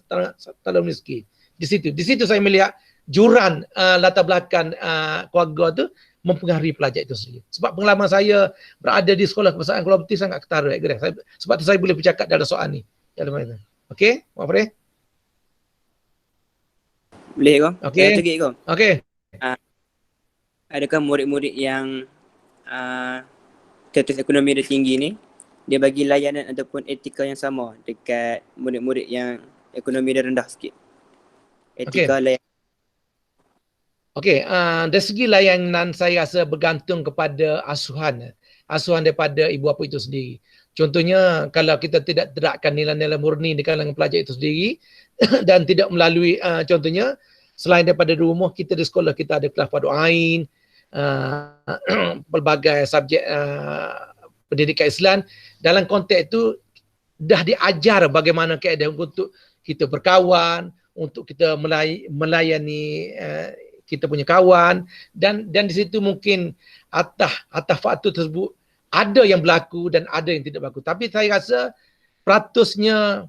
terlalu miskin. Di situ saya melihat jurang latar belakang keluarga tu mempengaruhi pelajar itu sendiri. Sebab pengalaman saya berada di sekolah kebangsaan Kuala Betih sangat ketara. Sebab tu saya boleh bercakap dalam soal ni. Okey, Mak Farid? Boleh cikgu? Okey. Cikgu. Okey. Adakah murid-murid yang status ekonomi dia tinggi ni, dia bagi layanan ataupun etika yang sama dekat murid-murid yang ekonomi dia rendah sikit? Etika layanan. Okey, dari segi layanan saya rasa bergantung kepada asuhan daripada ibu bapa itu sendiri. Contohnya kalau kita tidak terapkan nilai-nilai murni di kalangan pelajar itu sendiri dan tidak melalui contohnya selain daripada rumah, kita di sekolah kita ada kelas fardu ain, pelbagai subjek pendidikan Islam. Dalam konteks itu dah diajar bagaimana keadaan untuk kita berkawan, untuk kita melayani kita punya kawan, dan di situ mungkin atas faktor tersebut ada yang berlaku dan ada yang tidak berlaku. Tapi saya rasa peratusnya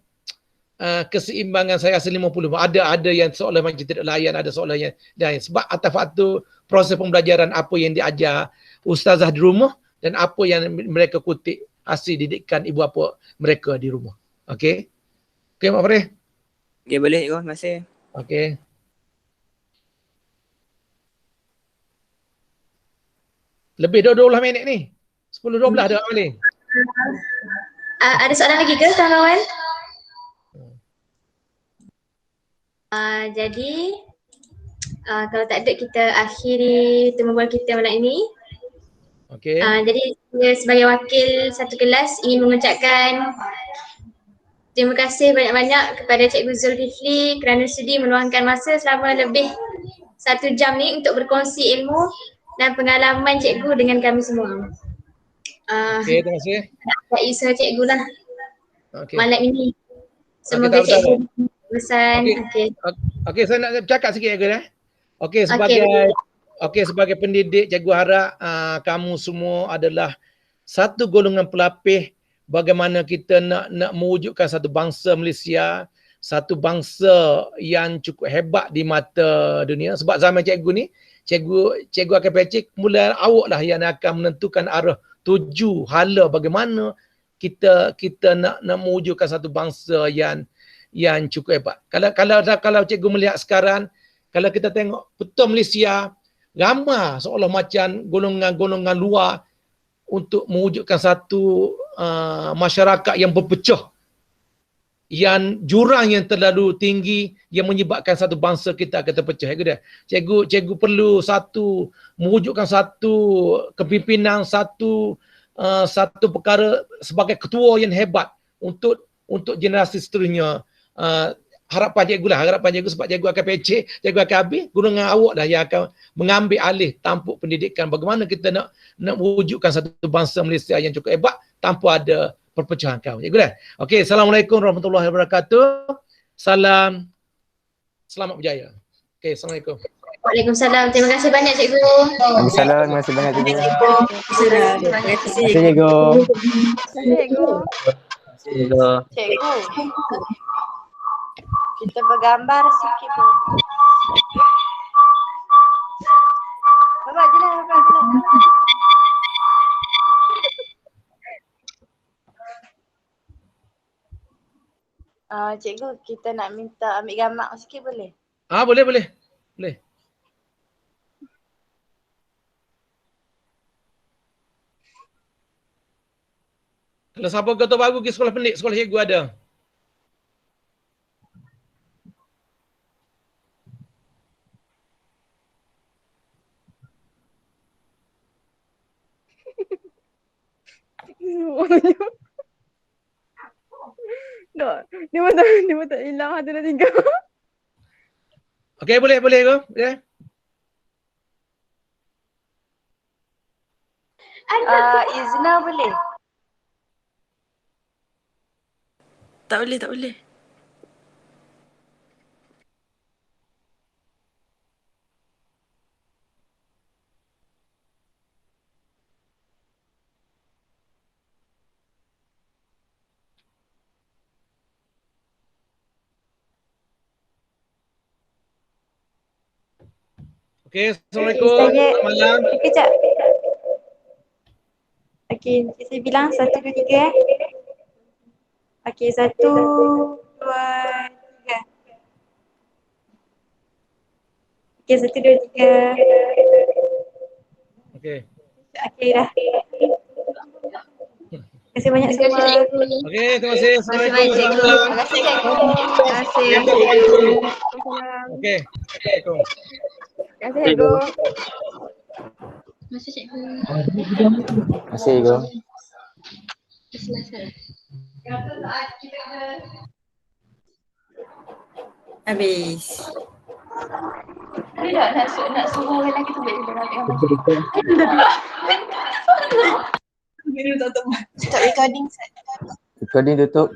keseimbangan saya rasa 50. Ada yang seolah macam tidak layan, ada seolah yang layan. Sebab atas faktor proses pembelajaran apa yang diajar ustazah di rumah dan apa yang mereka kutip hasil didikan ibu bapa mereka di rumah. Okey? Okey, Mak Farid? Okey, boleh cikgu. Terima kasih. Okey. Lebih 20 minit ni. 10-12 ada orang ni. Ada soalan lagi ke kawan-kawan? Jadi kalau tak ada kita akhiri temu bual kita malam ini. Okey. Jadi saya sebagai wakil satu kelas ingin mengucapkan terima kasih banyak-banyak kepada Cikgu Zulkifli kerana sudi meluangkan masa selama lebih 1 jam ni untuk berkongsi ilmu dan pengalaman cikgu dengan kami semua. Okey, terima kasih. Tak isa cikgu lah. Okey. Malam ini. tak Semoga apa, tak cikgu pesan. Okey. Okey, saya nak cakap sikit cikgu Okey, sebagai pendidik, cikgu harap kamu semua adalah satu golongan pelapis bagaimana kita nak mewujudkan satu bangsa Malaysia, satu bangsa yang cukup hebat di mata dunia. Sebab zaman cikgu ni, cikgu akan pecik, mula awak lah yang akan menentukan arah tuju hala bagaimana kita nak mewujudkan satu bangsa yang cukup hebat. Kalau cikgu melihat sekarang, kalau kita tengok peta Malaysia, ramai seolah macam golongan-golongan luar untuk mewujudkan satu masyarakat yang berpecah, yang jurang yang terlalu tinggi yang menyebabkan satu bangsa kita akan terpecah. Cikgu perlu mewujudkan satu kepimpinan, satu perkara sebagai ketua yang hebat untuk generasi seterusnya. Harapan cikgu sebab cikgu akan pecah, cikgu akan habis, golongan awak lah yang akan mengambil alih tampuk pendidikan. Bagaimana kita nak wujudkan satu bangsa Malaysia yang cukup hebat tanpa ada perpecahan kau. Cikgu Okey, Assalamualaikum warahmatullahi wabarakatuh. Salam, selamat berjaya. Okey, Assalamualaikum. Waalaikumsalam. Terima kasih banyak cikgu. Waalaikumsalam. Terima kasih banyak cikgu. Terima kasih cikgu. Cikgu. Kita bergambar sikit pun. Bapak je lah. Cikgu, kita nak minta ambil gambar sikit boleh? Boleh. Kalau siapa kata baru pergi sekolah pendik, sekolah cikgu ada. Dia pun tak hilang hati dah tinggal. Okey, boleh ke? Izna boleh? Tak boleh. Okey, Assalamualaikum. Selamat malam. Kejap. Okey, saya bilang 1, 2, 3 Okey, 1, 2, 3. Okey, 1, 2, 3. Okey. Okey dah. Terima kasih banyak semua. Okey, terima kasih. Assalamualaikum. Terima kasih cikgu. Terima kasih. Okey. Assalamualaikum. Terima kasih cikgu. Terima kasih cikgu. Terima kasih cikgu. Habis. Dia nak suruh orang lelaki tu ambil Stop recording. Recording tutup.